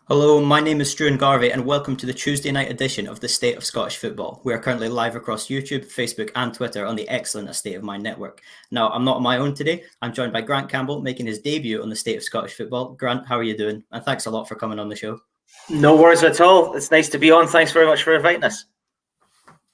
Hello, my name is Struan Garvey, and welcome to the Tuesday night edition of the State of Scottish Football. We are currently live across YouTube, Facebook, and Twitter on the excellent State of Mind network. Now, I'm not on my own today. I'm joined by Grant Campbell, making his debut on the State of Scottish Football. Grant, how are you doing? And thanks a lot for coming on the show. No worries at all. It's nice to be on. Thanks very much for inviting us.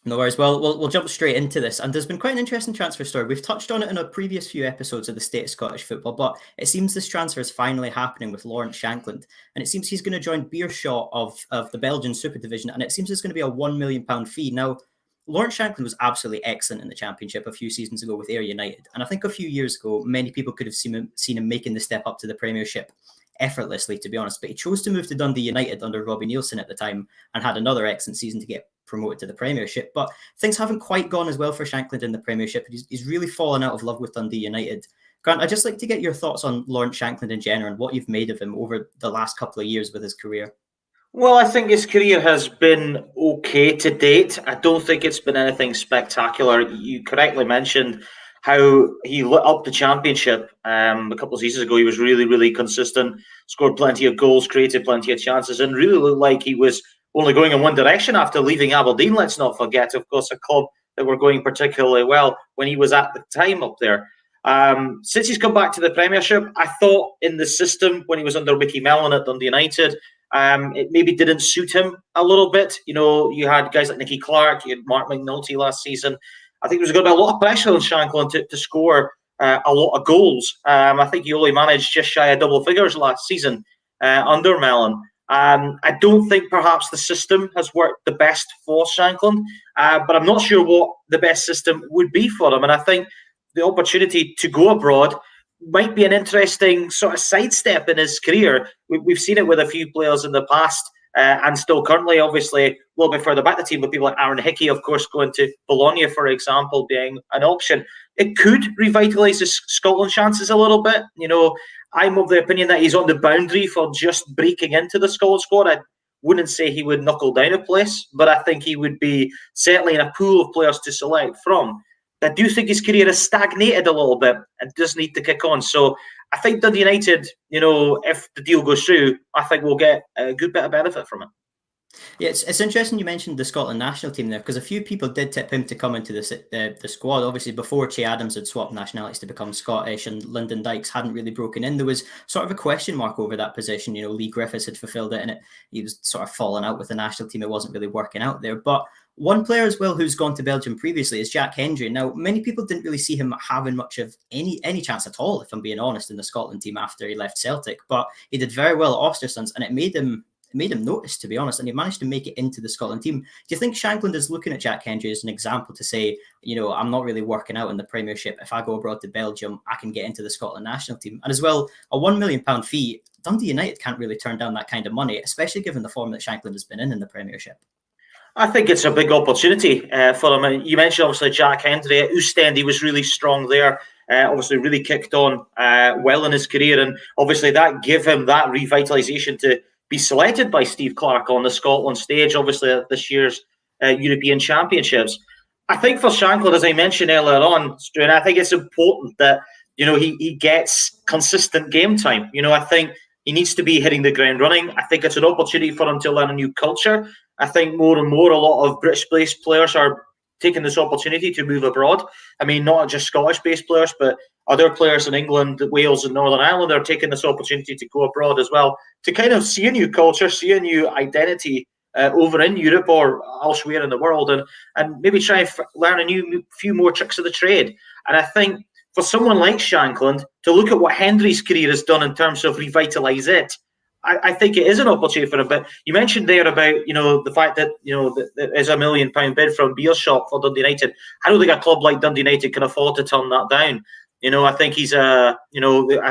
No worries. Well, we'll jump straight into this. And there's been quite an interesting transfer story. We've touched on it in a previous few episodes of the State of Scottish Football, but it seems this transfer is finally happening with Lawrence Shankland. And it seems he's going to join Beerschot of the Belgian Super Division. And it seems it's going to be a £1 million fee. Now, Lawrence Shankland was absolutely excellent in the Championship a few seasons ago with Ayr United. And I think a few years ago, many people could have seen him making the step up to the Premiership effortlessly, to be honest. But he chose to move to Dundee United under Robbie Neilson at the time and had another excellent season to get promoted to the Premiership. But things haven't quite gone as well for Shankland in the Premiership. He's really fallen out of love with Dundee United. Grant, I'd just like to get your thoughts on Lawrence Shankland in general and what you've made of him over the last couple of years with his career. Well, I think his career has been okay to date. I don't think it's been anything spectacular. You correctly mentioned how he lit up the Championship a couple of seasons ago. He was really, really consistent, scored plenty of goals, created plenty of chances, and really looked like he was only going in one direction after leaving Aberdeen. Let's not forget, of course, a club that were going particularly well when he was at the time up there. Since he's come back to the Premiership, I thought in the system when he was under Mickey Mellon at Dundee United, it maybe didn't suit him a little bit. You know, you had guys like Nicky Clark, you had Mark McNulty last season. I think there was going to be a lot of pressure on Shankland to score a lot of goals. I think he only managed just shy of double figures last season under Mellon. I don't think perhaps the system has worked the best for Shankland, but I'm not sure what the best system would be for him. And I think the opportunity to go abroad might be an interesting sort of sidestep in his career. We've seen it with a few players in the past and still currently, obviously, a little bit further back the team with people like Aaron Hickey, of course, going to Bologna, for example, being an option. It could revitalise his Scotland chances a little bit. You know, I'm of the opinion that he's on the boundary for just breaking into the Scotland squad. I wouldn't say he would knuckle down a place, but I think he would be certainly in a pool of players to select from. I do think his career has stagnated a little bit and does need to kick on. So I think Dundee United, you know, if the deal goes through, I think we'll get a good bit of benefit from it. Yeah, it's interesting you mentioned the Scotland national team there, because a few people did tip him to come into the squad. Obviously, before Che Adams had swapped nationalities to become Scottish and Lyndon Dykes hadn't really broken in, there was sort of a question mark over that position. You know, Lee Griffiths had fulfilled it and he was sort of falling out with the national team. It wasn't really working out there. But one player as well who's gone to Belgium previously is Jack Hendry. Now, many people didn't really see him having much of any chance at all, if I'm being honest, in the Scotland team after he left Celtic. But he did very well at Ostersunds, and it made him notice, to be honest, and he managed to make it into the Scotland team. Do you think Shankland is looking at Jack Hendry as an example to say, you know, I'm not really working out in the Premiership. If I go abroad to Belgium, I can get into the Scotland national team? And as well, a £1 million fee, Dundee United can't really turn down that kind of money, especially given the form that Shankland has been in the Premiership. I think it's a big opportunity for him. You mentioned, obviously, Jack Hendry. At Ostend, he was really strong there. Obviously, really kicked on well in his career. And obviously, that gave him that revitalisation to be selected by Steve Clarke on the Scotland stage, obviously, at this year's European Championships. I think for Shankland, as I mentioned earlier on, Struan, I think it's important that, you know, he gets consistent game time. You know, I think he needs to be hitting the ground running. I think it's an opportunity for him to learn a new culture. I think more and more, a lot of British-based players are taking this opportunity to move abroad. I mean, not just Scottish-based players, but other players in England, Wales, and Northern Ireland are taking this opportunity to go abroad as well, to kind of see a new culture, see a new identity over in Europe or elsewhere in the world, and maybe try and learn a few more tricks of the trade. And I think for someone like Shankland to look at what Hendry's career has done in terms of revitalise it, I think it is an opportunity for him. But you mentioned there about, you know, the fact that, you know, there is £1 million bid from Beerschot for Dundee United. I don't think a club like Dundee United can afford to turn that down. You know, I think I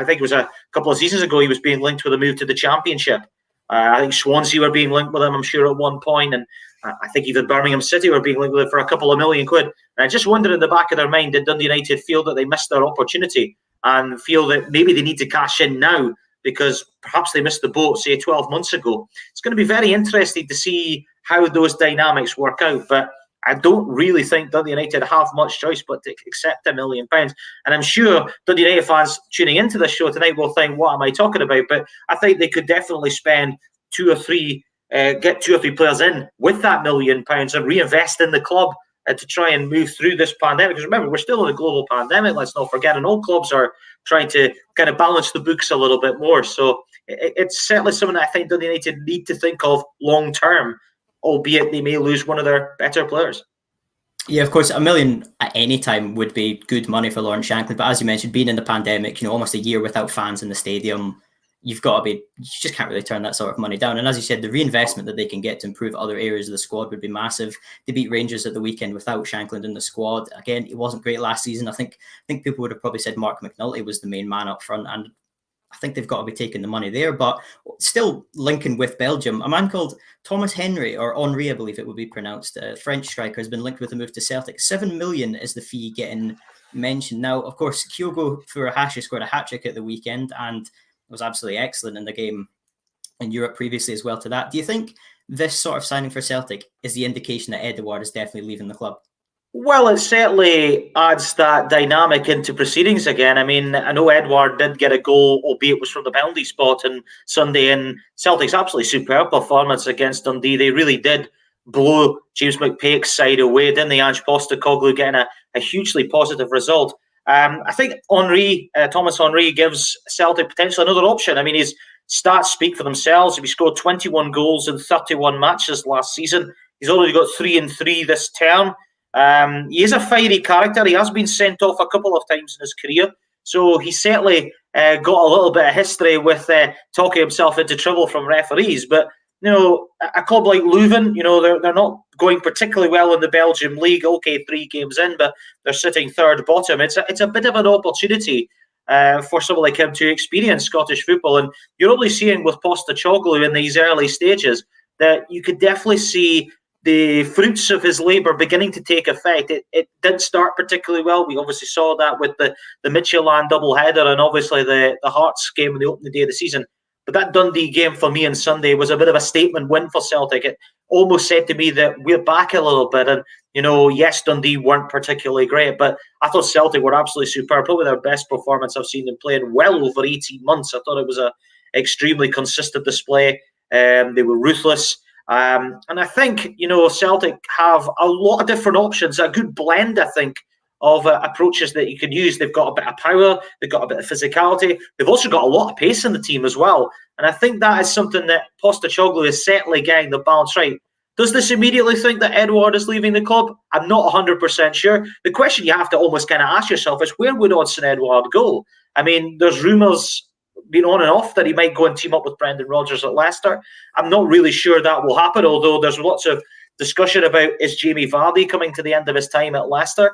think it was a couple of seasons ago he was being linked with a move to the Championship. I think Swansea were being linked with him, I'm sure, at one point, and I think even Birmingham City were being linked with him for a couple of £1 million. And I just wonder in the back of their mind, did Dundee United feel that they missed their opportunity and feel that maybe they need to cash in now because perhaps they missed the boat, say, 12 months ago? It's going to be very interesting to see how those dynamics work out. But I don't really think Dundee United have much choice but to accept £1 million. And I'm sure Dundee United fans tuning into this show tonight will think, what am I talking about? But I think they could definitely spend get two or three players in with that £1 million and reinvest in the club to try and move through this pandemic. Because remember, we're still in a global pandemic. Let's not forget, and all clubs are trying to kind of balance the books a little bit more. So it's certainly something that I think Dundee United need to think of long term, albeit they may lose one of their better players. Yeah, of course, $1 million at any time would be good money for Lawrence Shankland. But as you mentioned, being in the pandemic, almost a year without fans in the stadium, you just can't really turn that sort of money down. And as you said, the reinvestment that they can get to improve other areas of the squad would be massive. They beat Rangers at the weekend without Shankland in the squad. Again, it wasn't great last season. I think people would have probably said Mark McNulty was the main man up front, and I think they've got to be taking the money there. But still linking with Belgium, a man called Thomas Hendry, or Henry, I believe it would be pronounced, a French striker, has been linked with a move to Celtic. $7 million is the fee getting mentioned. Now, of course, Kyogo Furuhashi scored a hat-trick at the weekend and was absolutely excellent in the game in Europe previously as well to that. Do you think this sort of signing for Celtic is the indication that Edouard is definitely leaving the club? Well, it certainly adds that dynamic into proceedings again. I mean, I know Edouard did get a goal, albeit it was from the penalty spot on Sunday, and Celtic's absolutely superb performance against Dundee. They really did blow James McPake's side away, didn't they? Ange Postecoglou getting a hugely positive result. I think Thomas Henry gives Celtic potentially another option. I mean, his stats speak for themselves. He scored 21 goals in 31 matches last season. He's already got 3 and 3 this term. He is a fiery character. He has been sent off a couple of times in his career. So he certainly got a little bit of history with talking himself into trouble from referees. But, a club like Leuven, they're not going particularly well in the Belgian league. Okay, 3 games in, but they're sitting third bottom. It's a bit of an opportunity for someone like him to experience Scottish football. And you're only seeing with Postecoglou in these early stages that you could definitely see the fruits of his labour beginning to take effect. It did start particularly well. We obviously saw that with the Midtjylland double-header and obviously the Hearts game on the opening day of the season. But that Dundee game for me on Sunday was a bit of a statement win for Celtic. It almost said to me that we're back a little bit. And, yes, Dundee weren't particularly great, but I thought Celtic were absolutely superb. Probably their best performance I've seen them play in well over 18 months. I thought it was an extremely consistent display. They were ruthless. And I think, Celtic have a lot of different options, a good blend, I think, of approaches that you can use. They've got a bit of power, they've got a bit of physicality, they've also got a lot of pace in the team as well. And I think that is something that Postecoglou is certainly getting the balance right. Does this immediately think that Edouard is leaving the club? I'm not 100% sure. The question you have to almost kind of ask yourself is, where would Odsonne Edouard go? I mean, there's rumours been on and off that he might go and team up with Brendan Rodgers at Leicester. I'm not really sure that will happen, although there's lots of discussion about, is Jamie Vardy coming to the end of his time at Leicester?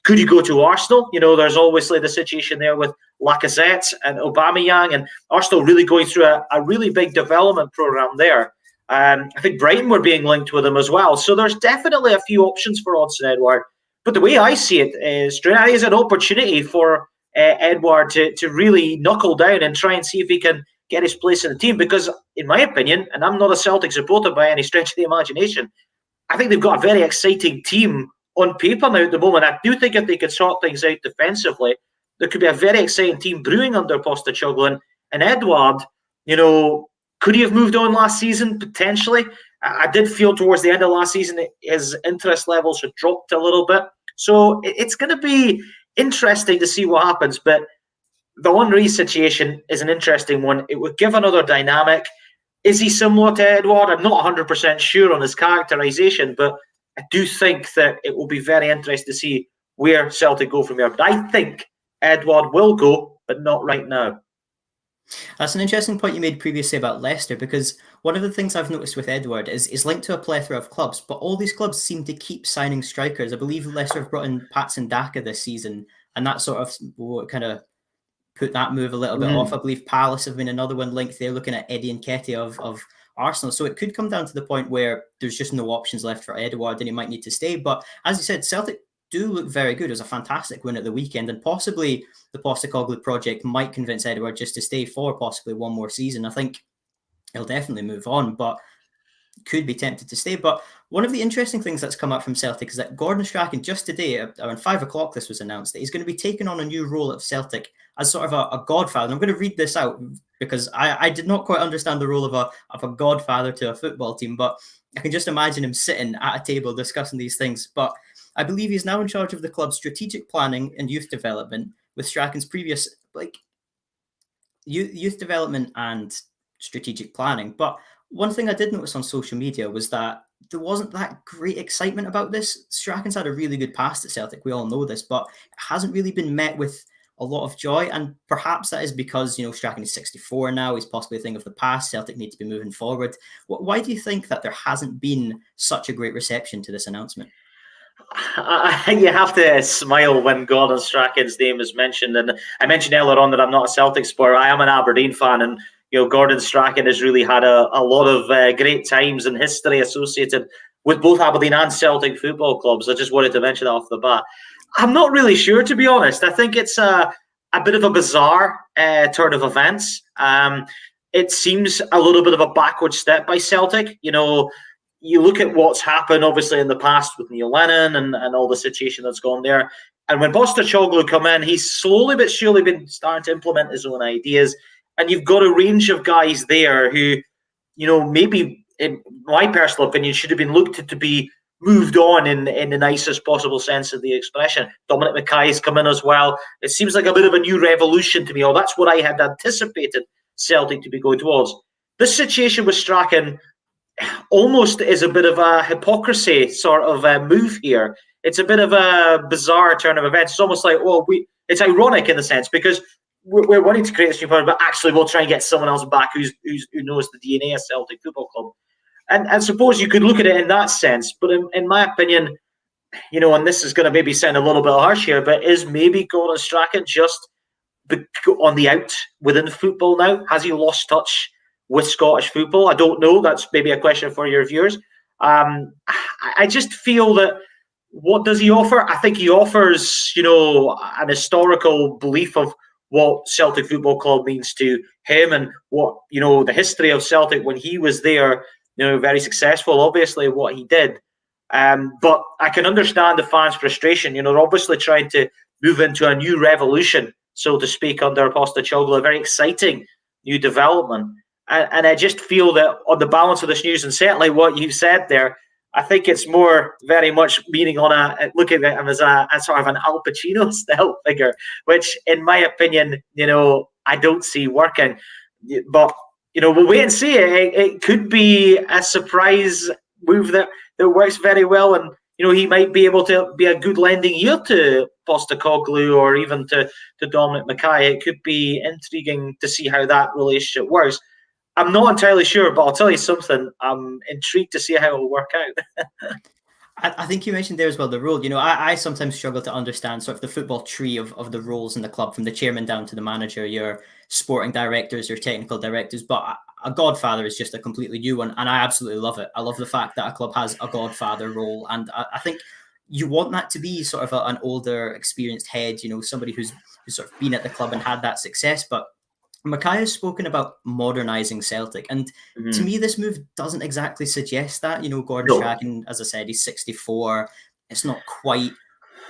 Could he go to Arsenal? There's obviously the situation there with Lacazette and Aubameyang, and Arsenal really going through a really big development programme there. I think Brighton were being linked with him as well. So there's definitely a few options for Odsonne Edouard. But the way I see it is an opportunity for Edouard to really knuckle down and try and see if he can get his place in the team. Because, in my opinion, and I'm not a Celtic supporter by any stretch of the imagination, I think they've got a very exciting team on paper now at the moment. I do think if they could sort things out defensively, there could be a very exciting team brewing under Postecoglou. And Edouard, could he have moved on last season? Potentially. I did feel towards the end of last season his interest levels had dropped a little bit. So it's going to be interesting to see what happens. But the Henry situation is an interesting one. It would give another dynamic. Is he similar to Edouard? I'm not 100% sure on his characterisation, but I do think that it will be very interesting to see where Celtic go from here. But I think Edouard will go, but not right now. That's an interesting point you made previously about Leicester, because one of the things I've noticed with Edouard is linked to a plethora of clubs, but all these clubs seem to keep signing strikers. I believe Leicester have brought in Patson Daka this season, and that sort of kind of put that move a little bit off. I believe Palace have been another one linked. They're looking at Eddie Nketiah of Arsenal. So it could come down to the point where there's just no options left for Edouard and he might need to stay. But as you said, Celtic do look very good. It was a fantastic win at the weekend, and possibly the Postecoglou project might convince Edouard just to stay for possibly one more season. I think he'll definitely move on, but could be tempted to stay. But one of the interesting things that's come up from Celtic is that Gordon Strachan, just today, around 5 o'clock, this was announced, that he's going to be taking on a new role at Celtic as sort of a godfather. And I'm going to read this out because I did not quite understand the role of a godfather to a football team, but I can just imagine him sitting at a table discussing these things. But I believe he's now in charge of the club's strategic planning and youth development, with Strachan's previous youth development and strategic planning. But one thing I did notice on social media was that there wasn't that great excitement about this. Strachan's had a really good past at Celtic, we all know this, but it hasn't really been met with a lot of joy. And perhaps that is because, Strachan is 64 now. He's possibly a thing of the past. Celtic need to be moving forward. Why do you think that there hasn't been such a great reception to this announcement? You have to smile when Gordon Strachan's name is mentioned. And I mentioned earlier on that I'm not a Celtic supporter. I am an Aberdeen fan. And, Gordon Strachan has really had a lot of great times and history associated with both Aberdeen and Celtic football clubs. I just wanted to mention that off the bat. I'm not really sure, to be honest. I think it's a bit of a bizarre turn of events. It seems a little bit of a backward step by Celtic. You look at what's happened, obviously, in the past with Neil Lennon and all the situation that's gone there. And when Postecoglou come in, he's slowly but surely been starting to implement his own ideas. And you've got a range of guys there who, maybe, in my personal opinion, should have been looked at to be moved on in the nicest possible sense of the expression. Dominic Mackay's come in as well. It seems like a bit of a new revolution to me, or that's what I had anticipated Celtic to be going towards. This situation with Strachan almost is a bit of a hypocrisy sort of move here. It's a bit of a bizarre turn of events. It's almost like, it's ironic in the sense, because we're wanting to create this new product, but actually we'll try and get someone else back who knows the DNA of Celtic Football Club. And I suppose you could look at it in that sense, but in my opinion, and this is going to maybe sound a little bit harsh here, but is maybe Gordon Strachan just on the out within football now? Has he lost touch with Scottish football? I don't know. That's maybe a question for your viewers. I just feel that, what does he offer? I think he offers, an historical belief of what Celtic Football Club means to him, and what, the history of Celtic when he was there, very successful, obviously, what he did. But I can understand the fans' frustration. They're obviously trying to move into a new revolution, so to speak, under Postecoglou, a very exciting new development. And I just feel that on the balance of this news, and certainly what you've said there, I think it's more very much meaning on looking at him as a sort of an Al Pacino style figure, which in my opinion, I don't see working. But, we'll wait and see. It could be a surprise move that works very well. And, he might be able to be a good lending ear to Postecoglou or even to Dominic Mackay. It could be intriguing to see how that relationship works. I'm not entirely sure, but I'll tell you something. I'm intrigued to see how it will work out. I think you mentioned there as well the role. I sometimes struggle to understand sort of the football tree of the roles in the club, from the chairman down to the manager, your sporting directors, your technical directors. But a godfather is just a completely new one, and I absolutely love it. I love the fact that a club has a godfather role, and I think you want that to be sort of an older, experienced head. Somebody who's sort of been at the club and had that success. But Mackay has spoken about modernising Celtic, and to me, this move doesn't exactly suggest that. Gordon Strachan, as I said, he's 64. It's not quite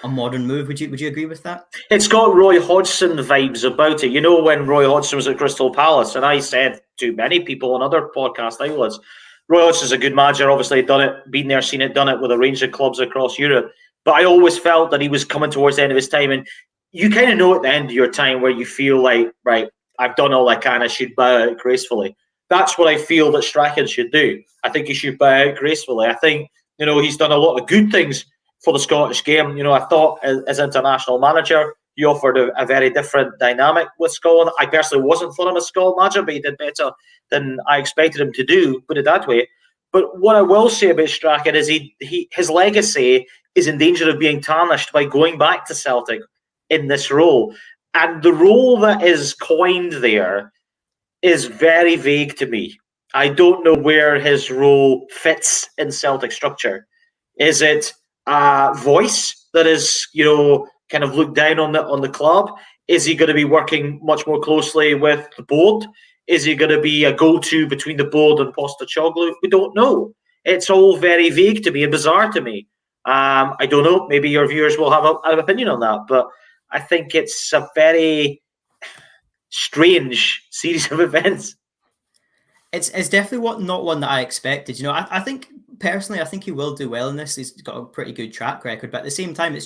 a modern move. Would you agree with that? It's got Roy Hodgson vibes about it. When Roy Hodgson was at Crystal Palace, and I said to many people on other podcast outlets, Roy Hodgson's a good manager. Obviously, done it, been there, seen it, done it with a range of clubs across Europe. But I always felt that he was coming towards the end of his time, and you kind of know at the end of your time where you feel like, right, I've done all I can, I should bow out gracefully. That's what I feel that Strachan should do. I think he should bow out gracefully. I think, he's done a lot of good things for the Scottish game. I thought as international manager, he offered a very different dynamic with Scotland. I personally wasn't for him as Scotland manager, but he did better than I expected him to do, put it that way. But what I will say about Strachan is his legacy is in danger of being tarnished by going back to Celtic in this role. And the role that is coined there is very vague to me. I don't know where his role fits in Celtic structure. Is it a voice that is, kind of looked down on the club? Is he going to be working much more closely with the board? Is he going to be a go-to between the board and Postecoglou? We don't know. It's all very vague to me and bizarre to me. I don't know. Maybe your viewers will have an opinion on that, but I think it's a very strange series of events. It's definitely not one that I expected. I think personally, I think he will do well in this. He's got a pretty good track record, but at the same time,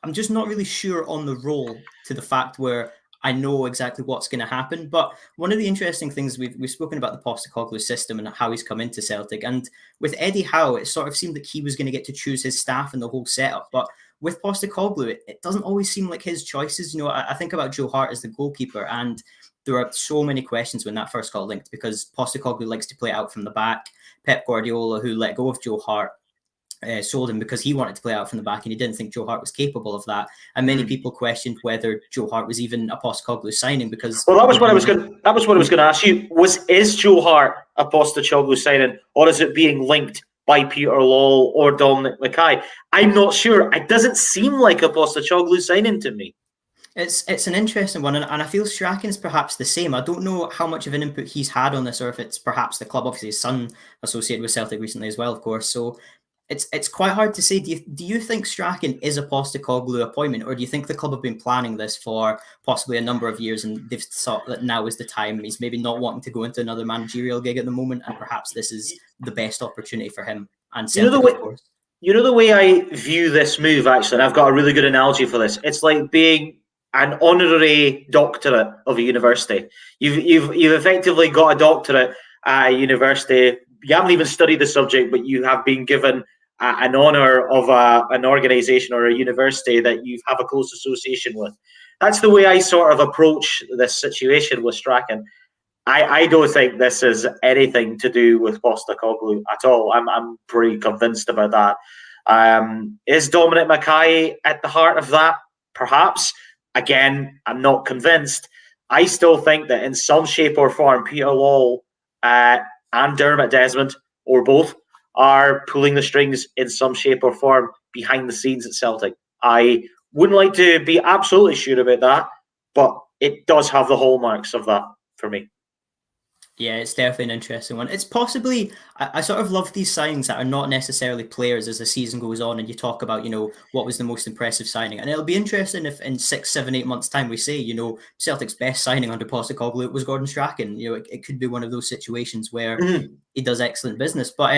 I'm just not really sure on the role, to the fact where I know exactly what's going to happen. But one of the interesting things, we've spoken about the Postecoglou system and how he's come into Celtic, and with Eddie Howe, it sort of seemed like he was going to get to choose his staff and the whole setup. But with Postecoglou, it doesn't always seem like his choices. I think about Joe Hart as the goalkeeper, and there are so many questions when that first got linked, because Postecoglou likes to play out from the back. Pep Guardiola, who let go of Joe Hart, sold him because he wanted to play out from the back, and he didn't think Joe Hart was capable of that. And many people questioned whether Joe Hart was even a Postecoglou signing, because that was what I was going to ask you. Is Joe Hart a Postecoglou signing, or is it being linked by Peter Lawwell or Dominic Mackay? I'm not sure. It doesn't seem like a Postecoglou signing to me. It's an interesting one, and I feel Strachan's perhaps the same. I don't know how much of an input he's had on this, or if it's perhaps the club. Obviously, his son associated with Celtic recently as well, of course. So it's quite hard to say. Do you think Strachan is a Postecoglou appointment, or do you think the club have been planning this for possibly a number of years, and they've thought that now is the time? He's maybe not wanting to go into another managerial gig at the moment, and perhaps this is the best opportunity for him and Celtic, of course. You know the way I view this move, actually, and I've got a really good analogy for this. It's like being an honorary doctorate of a university. You've effectively got a doctorate at a university. You haven't even studied the subject, but you have been given an honor of an organization or a university that you have a close association with. That's the way I sort of approach this situation with Strachan. I don't think this is anything to do with Postecoglou at all. I'm pretty convinced about that. Is Dominic Mackay at the heart of that? Perhaps. Again, I'm not convinced. I still think that in some shape or form, Peter Lawwell and Dermot Desmond, or both, are pulling the strings in some shape or form behind the scenes at Celtic. I wouldn't like to be absolutely sure about that, but it does have the hallmarks of that for me. Yeah, it's definitely an interesting one. It's possibly, I sort of love these signings that are not necessarily players as the season goes on, and you talk about, what was the most impressive signing. And it'll be interesting if in 6, 7, 8 months' time we say, Celtic's best signing under Postecoglou was Gordon Strachan. It could be one of those situations where he does excellent business. But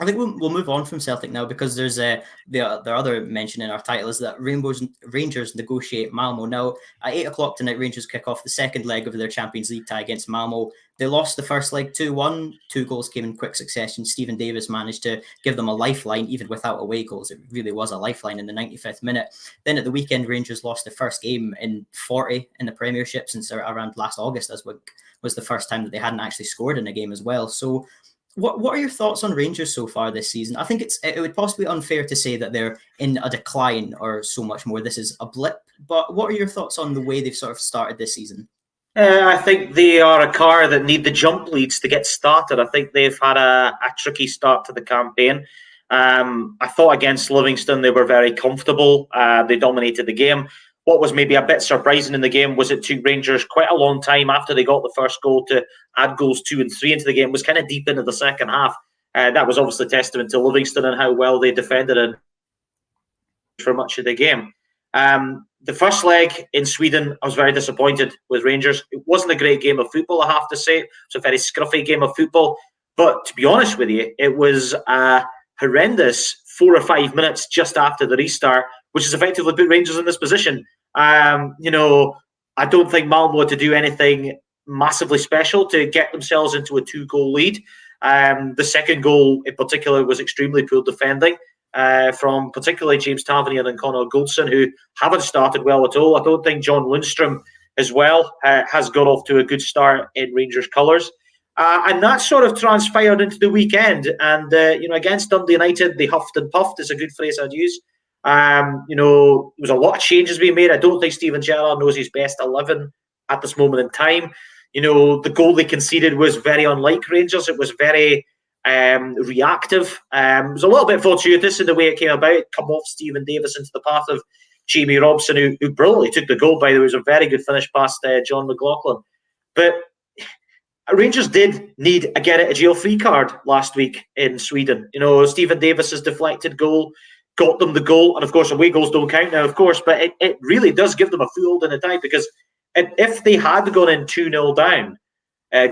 I think we'll move on from Celtic now, because there's the other mention in our title is that Rangers negotiate Malmö. Now, at 8 o'clock tonight, Rangers kick off the second leg of their Champions League tie against Malmö. They lost the first leg 2-1. 2 goals came in quick succession. Stephen Davis managed to give them a lifeline, even without away goals. It really was a lifeline in the 95th minute. Then at the weekend, Rangers lost the first game in 40 in the Premiership since around last August. As was the first time that they hadn't actually scored in a game as well. So what are your thoughts on Rangers so far this season? I think it would possibly be unfair to say that they're in a decline or so much more. This is a blip. But what are your thoughts on the way they've sort of started this season? I think they are a car that need the jump leads to get started. I think they've had a tricky start to the campaign. I thought against Livingston they were very comfortable. They dominated the game. What was maybe a bit surprising in the game was it took Rangers quite a long time after they got the first goal to add goals 2 and 3 into the game. It was kind of deep into the second half. That was obviously testament to Livingston and how well they defended it for much of the game. The first leg in Sweden, I was very disappointed with Rangers. It wasn't a great game of football, I have to say. It was a very scruffy game of football. But to be honest with you, it was a horrendous 4 or 5 minutes just after the restart, which has effectively put Rangers in this position. I don't think Malmö had to do anything massively special to get themselves into a 2-goal lead. The second goal in particular was extremely poor defending from particularly James Tavernier and Connor Goldson, who haven't started well at all. I don't think John Lundstrom as well has got off to a good start in Rangers colours. And that sort of transpired into the weekend. And, against Dundee United, they huffed and puffed is a good phrase I'd use. There was a lot of changes being made. I don't think Steven Gerrard knows his best 11 at this moment in time. The goal they conceded was very unlike Rangers. It was very reactive. It was a little bit fortuitous in the way it came about. Come off Stephen Davis into the path of Jamie Robson, who brilliantly took the goal, by the way. It was a very good finish past John McLaughlin. But Rangers did need a get out of jail free card last week in Sweden. Stephen Davis's deflected goal got them the goal, and of course away goals don't count now, of course, but it really does give them a foothold in the tie, because if they had gone in 2-0 down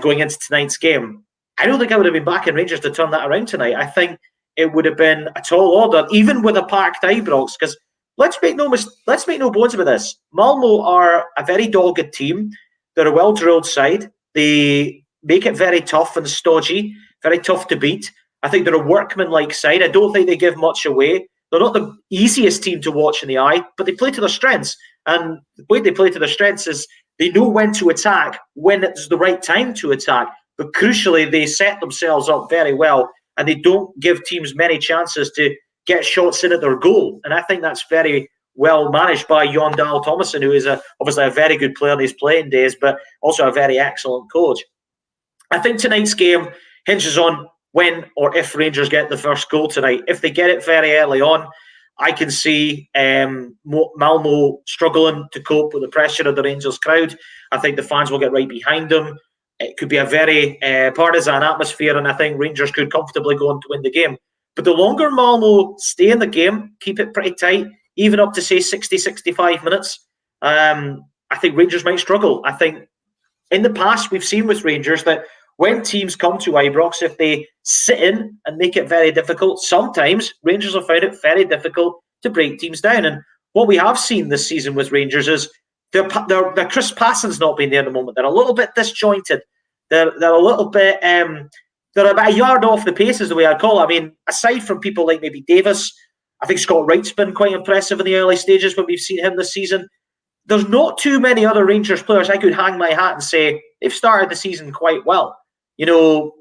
going into tonight's game, I don't think I would have been backing Rangers to turn that around tonight. I think it would have been a tall order, even with a packed Ibrox, because let's make no bones about this. Malmö are a very dogged team. They're a well-drilled side. They make it very tough and stodgy, very tough to beat. I think they're a workman-like side. I don't think they give much away. They're not the easiest team to watch in the eye, but they play to their strengths. And the way they play to their strengths is they know when to attack, when it's the right time to attack. But crucially, they set themselves up very well, and they don't give teams many chances to get shots in at their goal. And I think that's very well managed by Jon Dahl Tomasson, who is obviously a very good player in his playing days, but also a very excellent coach. I think tonight's game hinges on when or if Rangers get the first goal tonight. If they get it very early on, I can see Malmö struggling to cope with the pressure of the Rangers crowd. I think the fans will get right behind them. It could be a very partisan atmosphere, and I think Rangers could comfortably go on to win the game. But the longer Malmö stay in the game, keep it pretty tight, even up to, say, 60, 65 minutes, I think Rangers might struggle. I think in the past we've seen with Rangers that when teams come to Ibrox, if they sit in and make it very difficult, sometimes Rangers have found it very difficult to break teams down. And what we have seen this season with Rangers is their crisp passing's not been there at the moment. They're a little bit disjointed. They're a little bit they're about a yard off the pace is the way I'd call it. I mean, aside from people like maybe Davis, I think Scott Wright's been quite impressive in the early stages when we've seen him this season. There's not too many other Rangers players I could hang my hat and say they've started the season quite well.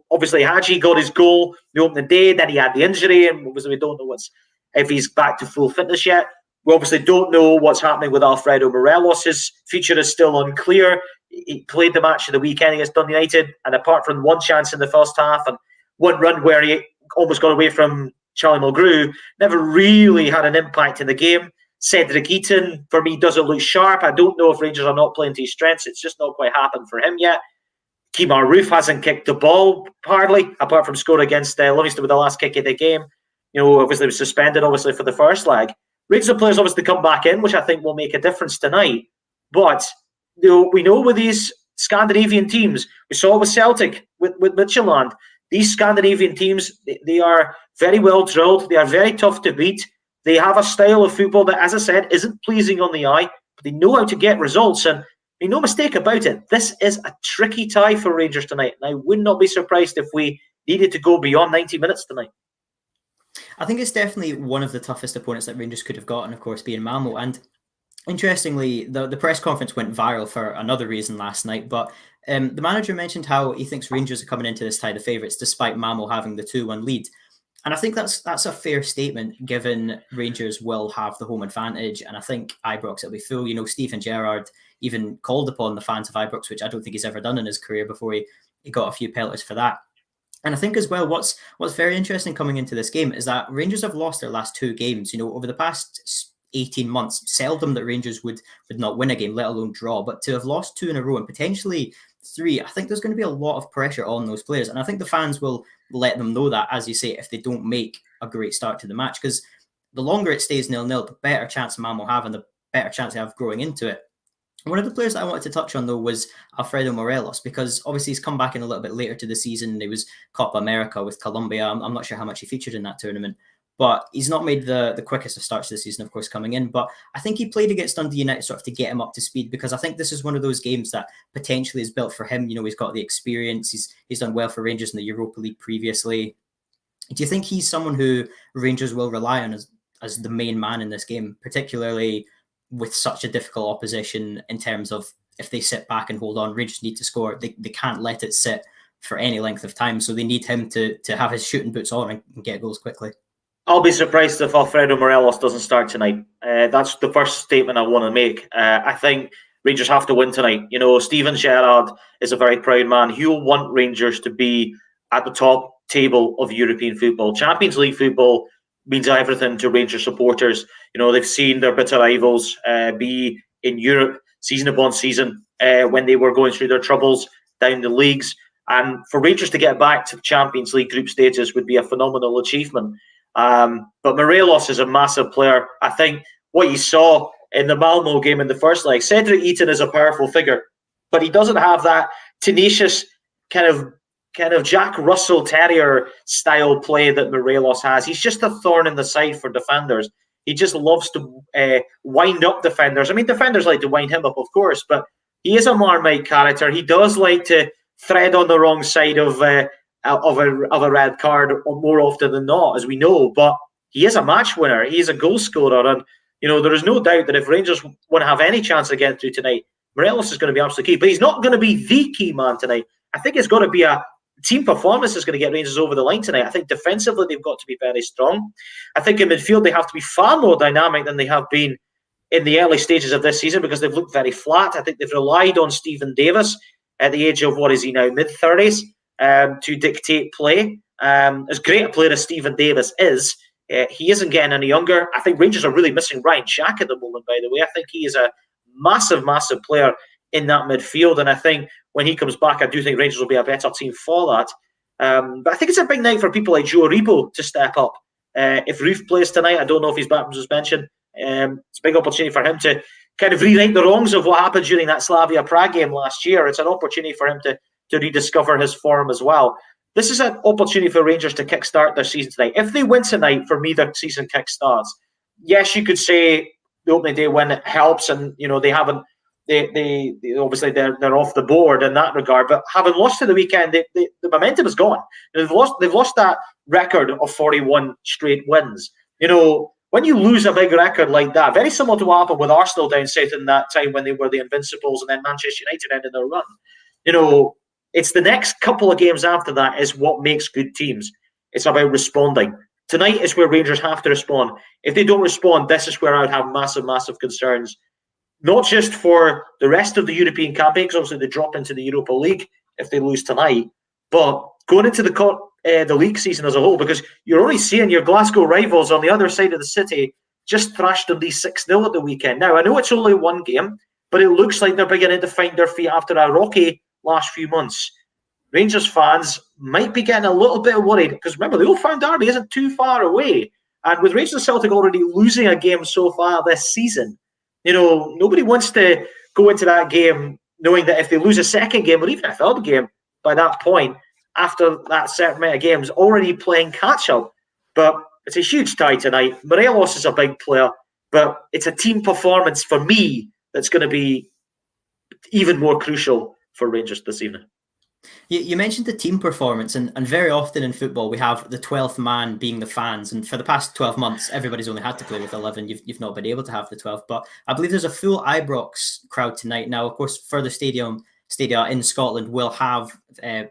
Obviously Hadji got his goal the opening day, then he had the injury, and obviously we don't know if he's back to full fitness yet. We obviously don't know what's happening with Alfredo Morelos. His future is still unclear. He played the match of the weekend against Dundee United, and apart from one chance in the first half and one run where he almost got away from Charlie Mulgrew, never really had an impact in the game. Cedric Eaton, for me, doesn't look sharp. I don't know if Rangers are not playing to his strengths. It's just not quite happened for him yet. Kemar Roof hasn't kicked the ball hardly, apart from scoring against Livingston with the last kick of the game. Obviously he was suspended, for the first leg. Rangers players obviously come back in, which I think will make a difference tonight. But we know with these Scandinavian teams, we saw it with Celtic, with Midtjylland. These Scandinavian teams, they are very well drilled. They are very tough to beat. They have a style of football that, as I said, isn't pleasing on the eye, but they know how to get results. And make no mistake about it, this is a tricky tie for Rangers tonight. And I would not be surprised if we needed to go beyond 90 minutes tonight. I think it's definitely one of the toughest opponents that Rangers could have got, and of course being Malmö. And interestingly, the press conference went viral for another reason last night, but the manager mentioned how he thinks Rangers are coming into this tie the favourites despite Malmö having the 2-1 lead. And I think that's a fair statement, given Rangers will have the home advantage, and I think Ibrox will be full. Stephen Gerrard even called upon the fans of Ibrox, which I don't think he's ever done in his career before he got a few pelters for that. And I think as well, what's very interesting coming into this game is that Rangers have lost their last two games. Over the past 18 months, seldom that Rangers would not win a game, let alone draw. But to have lost 2 in a row and potentially 3, I think there's going to be a lot of pressure on those players. And I think the fans will let them know that, as you say, if they don't make a great start to the match. Because the longer it stays 0-0, the better chance Malmö have and the better chance they have growing into it. One of the players that I wanted to touch on, though, was Alfredo Morelos, because obviously he's come back in a little bit later to the season. He was Copa America with Colombia. I'm not sure how much he featured in that tournament, but he's not made the quickest of starts this season, of course, coming in. But I think he played against Dundee United sort of to get him up to speed, because I think this is one of those games that potentially is built for him. He's got the experience. He's done well for Rangers in the Europa League previously. Do you think he's someone who Rangers will rely on as the main man in this game, particularly with such a difficult opposition, in terms of if they sit back and hold on, Rangers need to score. They can't let it sit for any length of time. So they need him to have his shooting boots on and get goals quickly. I'll be surprised if Alfredo Morelos doesn't start tonight. That's the first statement I want to make. I think Rangers have to win tonight. Steven Gerrard is a very proud man. He'll want Rangers to be at the top table of European football. Champions League football means everything to Rangers supporters. They've seen their bitter rivals be in Europe season upon season when they were going through their troubles down the leagues. And for Rangers to get back to the Champions League group stages would be a phenomenal achievement. But Morelos is a massive player. I think what you saw in the Malmö game in the first leg, Cedric Eaton is a powerful figure, but he doesn't have that tenacious kind of Jack Russell Terrier style play that Morelos has. He's just a thorn in the side for defenders. He just loves to wind up defenders. I mean, defenders like to wind him up, of course, but he is a Marmite character. He does like to thread on the wrong side of a red card more often than not, as we know. But he is a match winner. He's a goal scorer, and there is no doubt that if Rangers want to have any chance of getting through tonight, Morelos is going to be absolutely key. But he's not going to be the key man tonight. I think it's got to be a team performance is going to get Rangers over the line tonight. I think defensively they've got to be very strong. I think in midfield they have to be far more dynamic than they have been in the early stages of this season because they've looked very flat. I think they've relied on Stephen Davis at the age of, what is he now, mid-30s, to dictate play. As great a player as Stephen Davis is, he isn't getting any younger. I think Rangers are really missing Ryan Shack at the moment, by the way. I think he is a massive, massive player in that midfield, and I think when he comes back, I do think Rangers will be a better team for that. But I think it's a big night for people like Joe Aribo to step up. If Roof plays tonight, I don't know if he's back from suspension. It's a big opportunity for him to kind of rewrite the wrongs of what happened during that Slavia Prague game last year. It's an opportunity for him to rediscover his form as well. This is an opportunity for Rangers to kickstart their season tonight. If they win tonight, for me, their season kickstarts. Yes, you could say the opening day win helps, and they haven't. They obviously they're off the board in that regard. But having lost to the weekend, the momentum is gone. They've lost that record of 41 straight wins. When you lose a big record like that, very similar to what happened with Arsenal down south in that time when they were the Invincibles, and then Manchester United ended their run. It's the next couple of games after that is what makes good teams. It's about responding. Tonight is where Rangers have to respond. If they don't respond, this is where I would have massive, massive concerns. Not just for the rest of the European campaign, because obviously they drop into the Europa League if they lose tonight, but going into the league season as a whole, because you're only seeing your Glasgow rivals on the other side of the city just thrashed them these 6-0 at the weekend. Now, I know it's only one game, but it looks like they're beginning to find their feet after a rocky last few months. Rangers fans might be getting a little bit worried, because remember, the Old Firm derby isn't too far away, and with Rangers and Celtic already losing a game so far this season, nobody wants to go into that game knowing that if they lose a second game or even a third game by that point, after that certain amount of games, already playing catch-up. But it's a huge tie tonight. Morelos is a big player, but it's a team performance for me that's going to be even more crucial for Rangers this evening. You mentioned the team performance, and very often in football we have the 12th man being the fans, and for the past 12 months everybody's only had to play with 11. You've not been able to have the 12th, but I believe there's a full Ibrox crowd tonight. Now, of course, further stadia in Scotland will have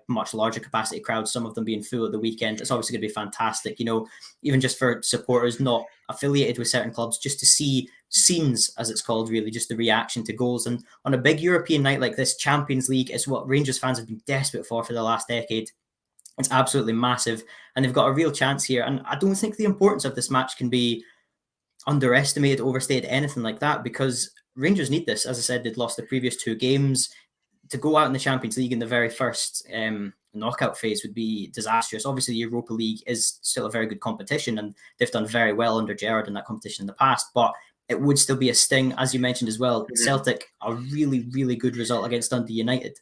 much larger capacity crowds, some of them being full at the weekend. It's obviously going to be fantastic, even just for supporters not affiliated with certain clubs, just to see scenes, as it's called, really, just the reaction to goals. And on a big European night like this, Champions League is what Rangers fans have been desperate for the last decade. It's absolutely massive, and they've got a real chance here. And I don't think the importance of this match can be underestimated, overstated, anything like that, because Rangers need this. As I said, they'd lost the previous 2 games. To go out in the Champions League in the very first knockout phase would be disastrous. Obviously, the Europa League is still a very good competition, and they've done very well under Gerrard in that competition in the past, but it would still be a sting, as you mentioned as well. Celtic, a really, really good result against Dundee United.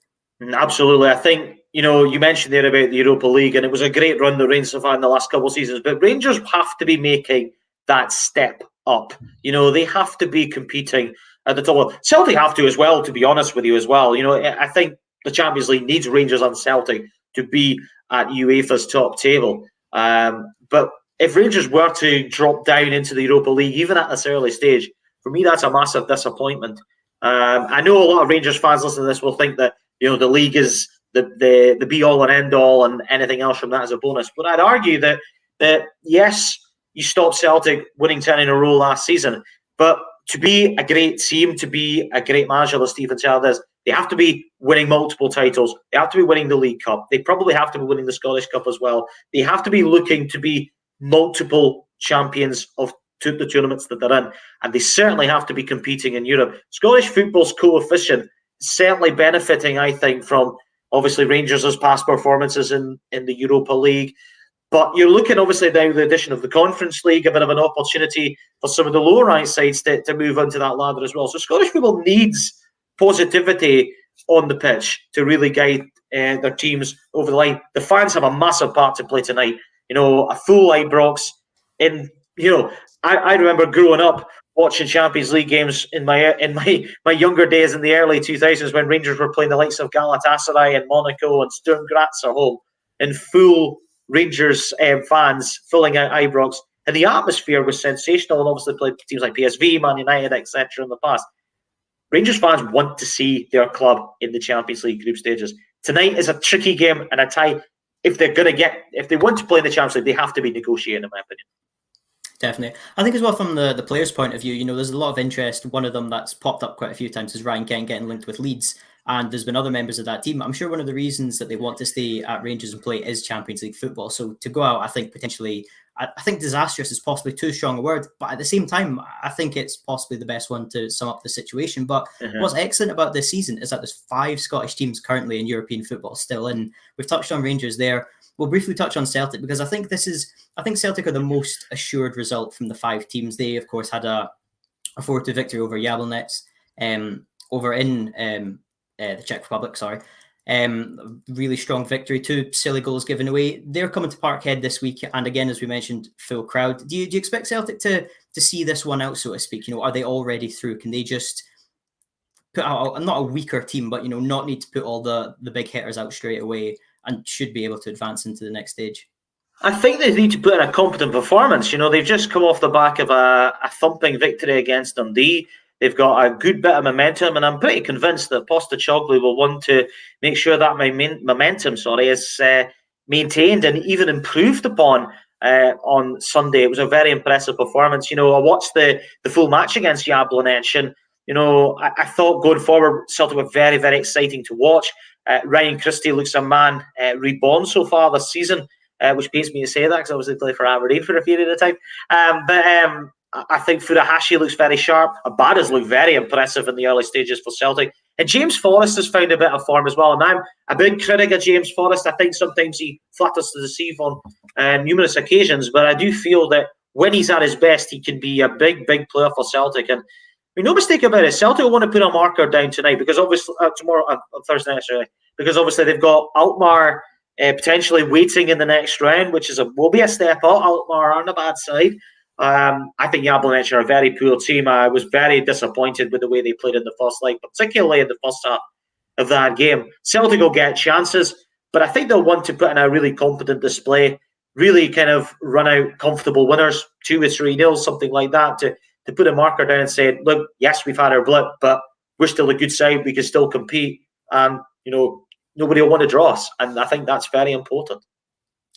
Absolutely. I think, you mentioned there about the Europa League, and it was a great run the Rangers have had in the last couple of seasons, but Rangers have to be making that step up. They have to be competing at the top. Celtic have to as well, to be honest with you as well. I think the Champions League needs Rangers and Celtic to be at UEFA's top table. But if Rangers were to drop down into the Europa League, even at this early stage, for me, that's a massive disappointment. I know a lot of Rangers fans listening to this will think that the league is the be-all and end-all, and anything else from that is a bonus. But I'd argue that yes, you stopped Celtic winning 10 in a row last season, but to be a great team, to be a great manager, as Stephen Gerrard is, they have to be winning multiple titles. They have to be winning the League Cup. They probably have to be winning the Scottish Cup as well. They have to be looking to be multiple champions of the tournaments that they're in. And they certainly have to be competing in Europe. Scottish football's coefficient is certainly benefiting, I think, from Obviously, Rangers' past performances in the Europa League. But you're looking, obviously, now the addition of the Conference League, a bit of an opportunity for some of the lower-ranked sides to move onto that ladder as well. So Scottish football needs positivity on the pitch to really guide their teams over the line. The fans have a massive part to play tonight. A full Ibrox. I remember growing up watching Champions League games in my younger days in the early 2000s when Rangers were playing the likes of Galatasaray and Monaco and Sturm Graz at home in full Rangers fans filling out Ibrox. And the atmosphere was sensational, and obviously played teams like PSV, Man United, etc. in the past. Rangers fans want to see their club in the Champions League group stages. Tonight is a tricky game and a tie. If they want to play in the Champions League, they have to be negotiating, in my opinion. Definitely. I think as well from the players' point of view, there's a lot of interest. One of them that's popped up quite a few times is Ryan Kent getting linked with Leeds. And there's been other members of that team. I'm sure one of the reasons that they want to stay at Rangers and play is Champions League football. So to go out, I think potentially, I think disastrous is possibly too strong a word. But at the same time, I think it's possibly the best one to sum up the situation. But what's excellent about this season is that there's 5 Scottish teams currently in European football still in. We've touched on Rangers there. We'll briefly touch on Celtic because I think Celtic are the most assured result from the 5 teams. They, of course, had a 4-2 victory over Jablonec over in the Czech Republic, really strong victory, 2 silly goals given away. They're coming to Parkhead this week, and again, as we mentioned, full crowd. Do you expect Celtic to see this one out, so to speak? Are they already through? Can they just put out not a weaker team, but not need to put all the big hitters out straight away, and should be able to advance into the next stage? I think they need to put in a competent performance. They've just come off the back of a thumping victory against Dundee. They've got a good bit of momentum, and I'm pretty convinced that Postecoglou will want to make sure that momentum is maintained and even improved upon on Sunday. It was a very impressive performance. I watched the full match against Jablonec, and I thought going forward, Celtic were very, very exciting to watch. Ryan Christie looks a man reborn so far this season, which pains me to say that because I obviously played for Aberdeen for a period of time. But I think Furuhashi looks very sharp. Abada's looked very impressive in the early stages for Celtic. And James Forrest has found a bit of form as well. And I'm a big critic of James Forrest. I think sometimes he flatters to deceive on numerous occasions. But I do feel that when he's at his best, he can be a big, big player for Celtic. And no mistake about it, Celtic will want to put a marker down tonight because obviously tomorrow on Thursday night, because obviously they've got Alkmaar potentially waiting in the next round, which will be a step up. Alkmaar aren't a bad side. I think Jablonec are a very poor team. I was very disappointed with the way they played in the first leg, particularly in the first half of that game. Celtic will get chances, but I think they'll want to put in a really competent display, really kind of run out comfortable winners, 2 or 3-0, something like that, to put a marker down and say, look, yes, we've had our blip, but we're still a good side. We can still compete, and nobody will want to draw us. And I think that's very important.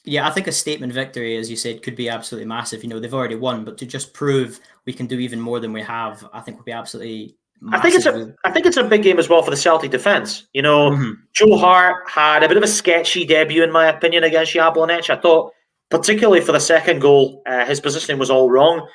Yeah, I think a statement victory, as you said, could be absolutely massive. They've already won, but to just prove we can do even more than we have, I think would be absolutely massive. I think it's a big game as well for the Celtic defence. Joe Hart had a bit of a sketchy debut, in my opinion, against Jablonec. I thought, particularly for the second goal, his positioning was all wrong.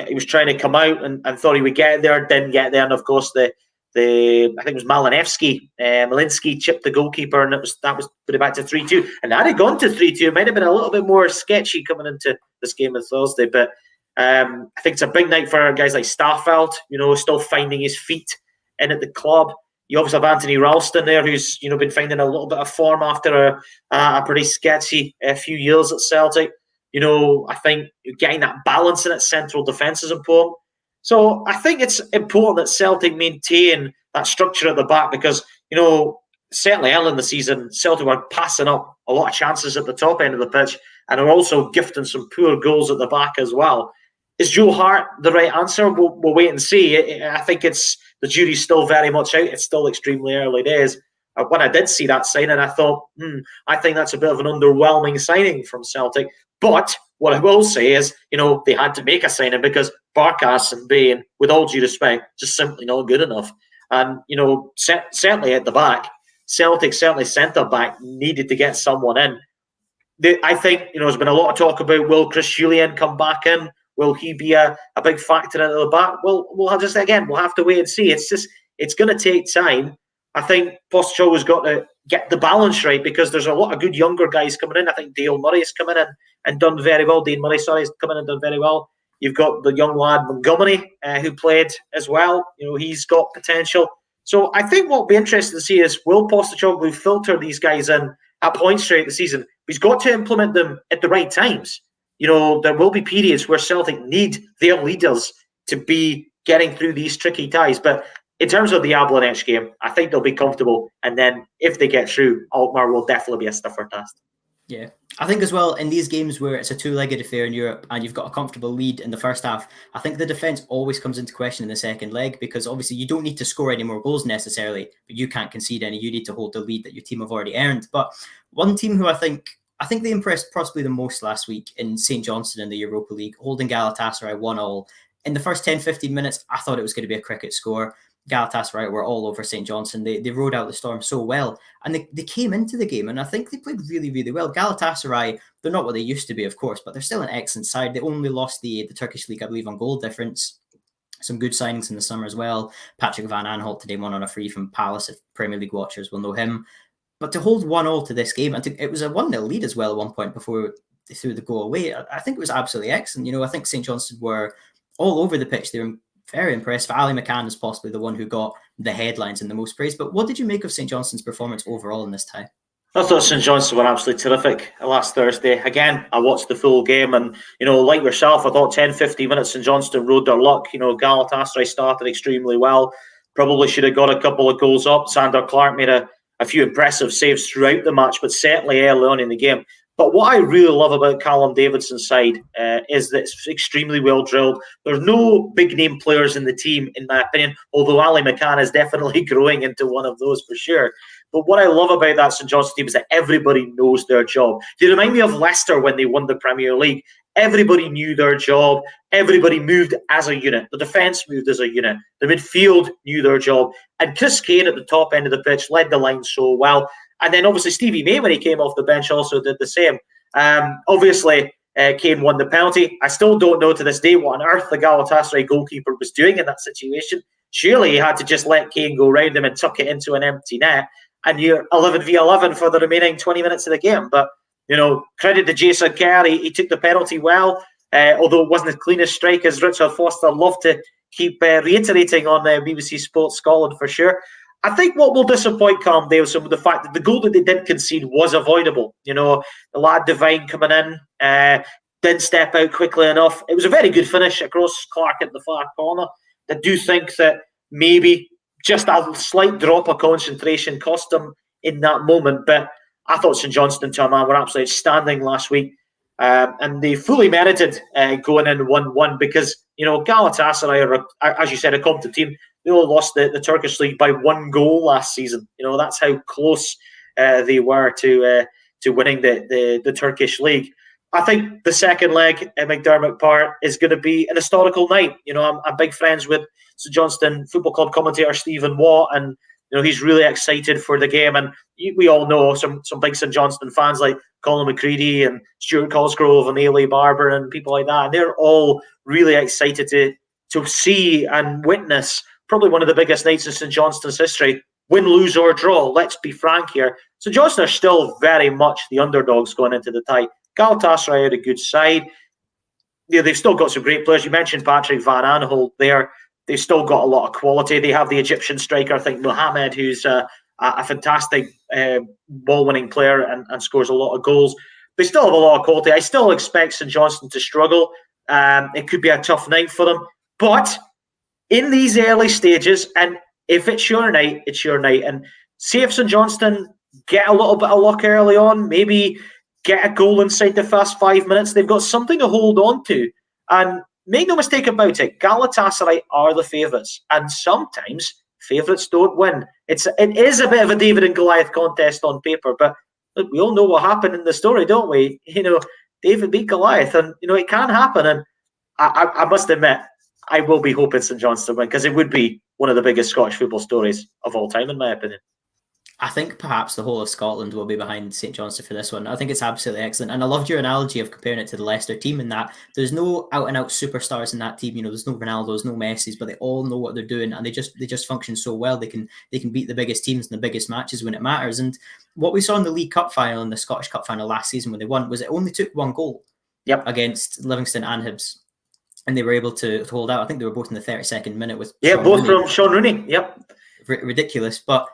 He was trying to come out and thought he would get there, didn't get there, and of course I think it was Malinsky chipped the goalkeeper, and that was put it back to 3-2. And had it gone to 3-2, it might have been a little bit more sketchy coming into this game on Thursday. But I think it's a big night for guys like Starfelt, still finding his feet in at the club. You obviously have Anthony Ralston there, who's been finding a little bit of form after a pretty sketchy few years at Celtic. I think getting that balance in its central defence is important. So I think it's important that Celtic maintain that structure at the back because, certainly early in the season, Celtic were passing up a lot of chances at the top end of the pitch and are also gifting some poor goals at the back as well. Is Joe Hart the right answer? We'll wait and see. I think the jury's still very much out. It's still extremely early days. When I did see that signing, I thought, I think that's a bit of an underwhelming signing from Celtic. But what I will say is, they had to make a signing because Barkas and Bain, with all due respect, just simply not good enough. And, certainly at the back, Celtic, certainly centre-back, needed to get someone in. I think, there's been a lot of talk about will Chris Julian come back in? Will he be a big factor into the back? Well, we'll have to wait and see. It's going to take time. I think Postecoglou's got to get the balance right, because there's a lot of good younger guys coming in. I think Dale Murray's come in and done very well. Dane Murray, sorry, has come in and done very well. You've got the young lad Montgomery, who played as well. He's got potential. So I think what will be interesting to see is, will Postecoglou filter these guys in at points throughout the season? He's got to implement them at the right times. There will be periods where Celtic need their leaders to be getting through these tricky ties. But in terms of the Jablonec game, I think they'll be comfortable. And then if they get through, Alkmaar will definitely be a stiffer task. Yeah, I think as well, in these games where it's a two-legged affair in Europe and you've got a comfortable lead in the first half, I think the defence always comes into question in the second leg, because obviously you don't need to score any more goals necessarily, but you can't concede any. You need to hold the lead that your team have already earned. But one team who I think they impressed possibly the most last week in St Johnstone in the Europa League, holding Galatasaray 1-1. In the first 10-15 minutes, I thought it was going to be a cricket score. Galatasaray were all over St Johnstone. They rode out the storm so well. And they came into the game, and I think they played really, really well. Galatasaray, they're not what they used to be, of course, but they're still an excellent side. They only lost the Turkish league, I believe, on goal difference. Some good signings in the summer as well. Patrick Van Aanholt today won on a free from Palace, if Premier League watchers will know him. But to hold 1-1 to this game, and it was a 1-0 lead as well at one point before they threw the goal away. I think it was absolutely excellent. I think St Johnstone were all over the pitch. They were very impressed. Ali McCann is possibly the one who got the headlines and the most praise. But what did you make of St Johnstone's performance overall in this tie? I thought St Johnstone were absolutely terrific last Thursday. Again, I watched the full game, and like yourself, I thought 10-15 minutes St Johnstone rode their luck. Galatasaray started extremely well. Probably should have got a couple of goals up. Sander Clark made a few impressive saves throughout the match, but certainly early on in the game. But what I really love about Callum Davidson's side is that it's extremely well drilled. There's no big name players in the team, in my opinion, although Ali McCann is definitely growing into one of those for sure. But what I love about that St Johnstone team is that everybody knows their job. They remind me of Leicester when they won the Premier League. Everybody knew their job. Everybody moved as a unit. The defence moved as a unit. The midfield knew their job. And Chris Kane at the top end of the pitch led the line so well. And then obviously Stevie May, when he came off the bench, also did the same. Obviously, Kane won the penalty. I still don't know to this day what on earth the Galatasaray goalkeeper was doing in that situation. Surely he had to just let Kane go round him and tuck it into an empty net. And you're 11v11 for the remaining 20 minutes of the game. But, credit to Jason Kerr. He took the penalty well, although it wasn't as clean a strike as Richard Foster loved to keep reiterating on BBC Sports Scotland for sure. I think what will disappoint Callum Davidson with the fact that the goal that they did concede was avoidable. The lad Devine coming in didn't step out quickly enough. It was a very good finish across Clark at the far corner. I do think that maybe just a slight drop of concentration cost them in that moment. But I thought St Johnstone, to a man, were absolutely outstanding last week. And they fully merited going in 1-1 because, Galatasaray are, as you said, a competent team. They only lost the Turkish league by 1 goal last season. That's how close they were to winning the Turkish league. I think the second leg at McDermott Park is going to be an historical night. I'm big friends with St Johnstone Football Club commentator Stephen Watt, and he's really excited for the game. And we all know some big St Johnstone fans like Colin McCready and Stuart Cosgrove and Ailey Barber and people like that. And they're all really excited to see and witness probably one of the biggest nights in St Johnstone's history. Win, lose or draw, let's be frank here. St Johnstone are still very much the underdogs going into the tie. Galatasaray are a good side. They've still got some great players. You mentioned Patrick Van Aanholt there. They've still got a lot of quality. They have the Egyptian striker, I think, Mohamed, who's a fantastic ball-winning player and scores a lot of goals. They still have a lot of quality. I still expect St Johnstone to struggle. It could be a tough night for them. But in these early stages, and if it's your night, it's your night. And see if St Johnstone get a little bit of luck early on, maybe get a goal inside the first 5 minutes. They've got something to hold on to. And make no mistake about it, Galatasaray are the favourites. And sometimes favourites don't win. It is a bit of a David and Goliath contest on paper, but look, we all know what happened in the story, don't we? David beat Goliath, and it can happen. And I must admit, I will be hoping St Johnstone win, because it would be one of the biggest Scottish football stories of all time, in my opinion. I think perhaps the whole of Scotland will be behind St Johnstone for this one. I think it's absolutely excellent. And I loved your analogy of comparing it to the Leicester team in that there's no out and out superstars in that team. There's no Ronaldo's, no Messi's, but they all know what they're doing and they just function so well. They can beat the biggest teams in the biggest matches when it matters. And what we saw in the League Cup final and the Scottish Cup final last season when they won was it only took one goal against Livingston and Hibs. And they were able to hold out. I think they were both in the 32nd minute with Sean both Rooney. From Sean Rooney. Yep. Ridiculous. But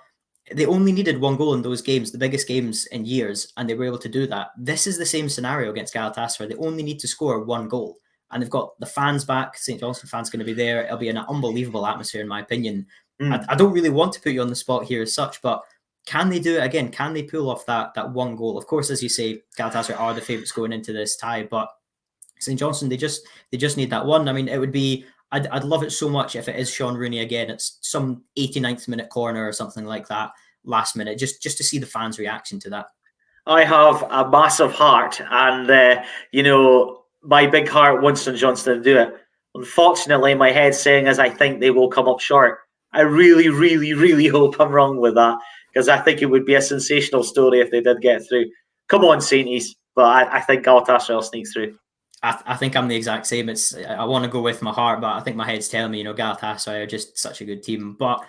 they only needed one goal in those games, the biggest games in years, and they were able to do that. This is the same scenario against Galatasaray. They only need to score one goal, and they've got the fans back. St Johnstone fans going to be there. It'll be an unbelievable atmosphere, in my opinion. I don't really want to put you on the spot here as such, but can they do it again? Can they pull off that one goal? Of course, as you say, Galatasaray are the favourites going into this tie, but St Johnstone, they just need that one. I mean, it would be... I'd love it so much if it is Sean Rooney again. It's some 89th minute corner or something like that, last minute, just to see the fans' reaction to that. I have a massive heart, and my big heart wants St Johnstone to do it. Unfortunately, my head's saying as I think they will come up short. I really, really, really hope I'm wrong with that, because I think it would be a sensational story if they did get through. Come on, Sainties, but I think Galatasaray will sneak through. I think I'm the exact same. I want to go with my heart, but I think my head's telling me, Galatasaray are just such a good team. But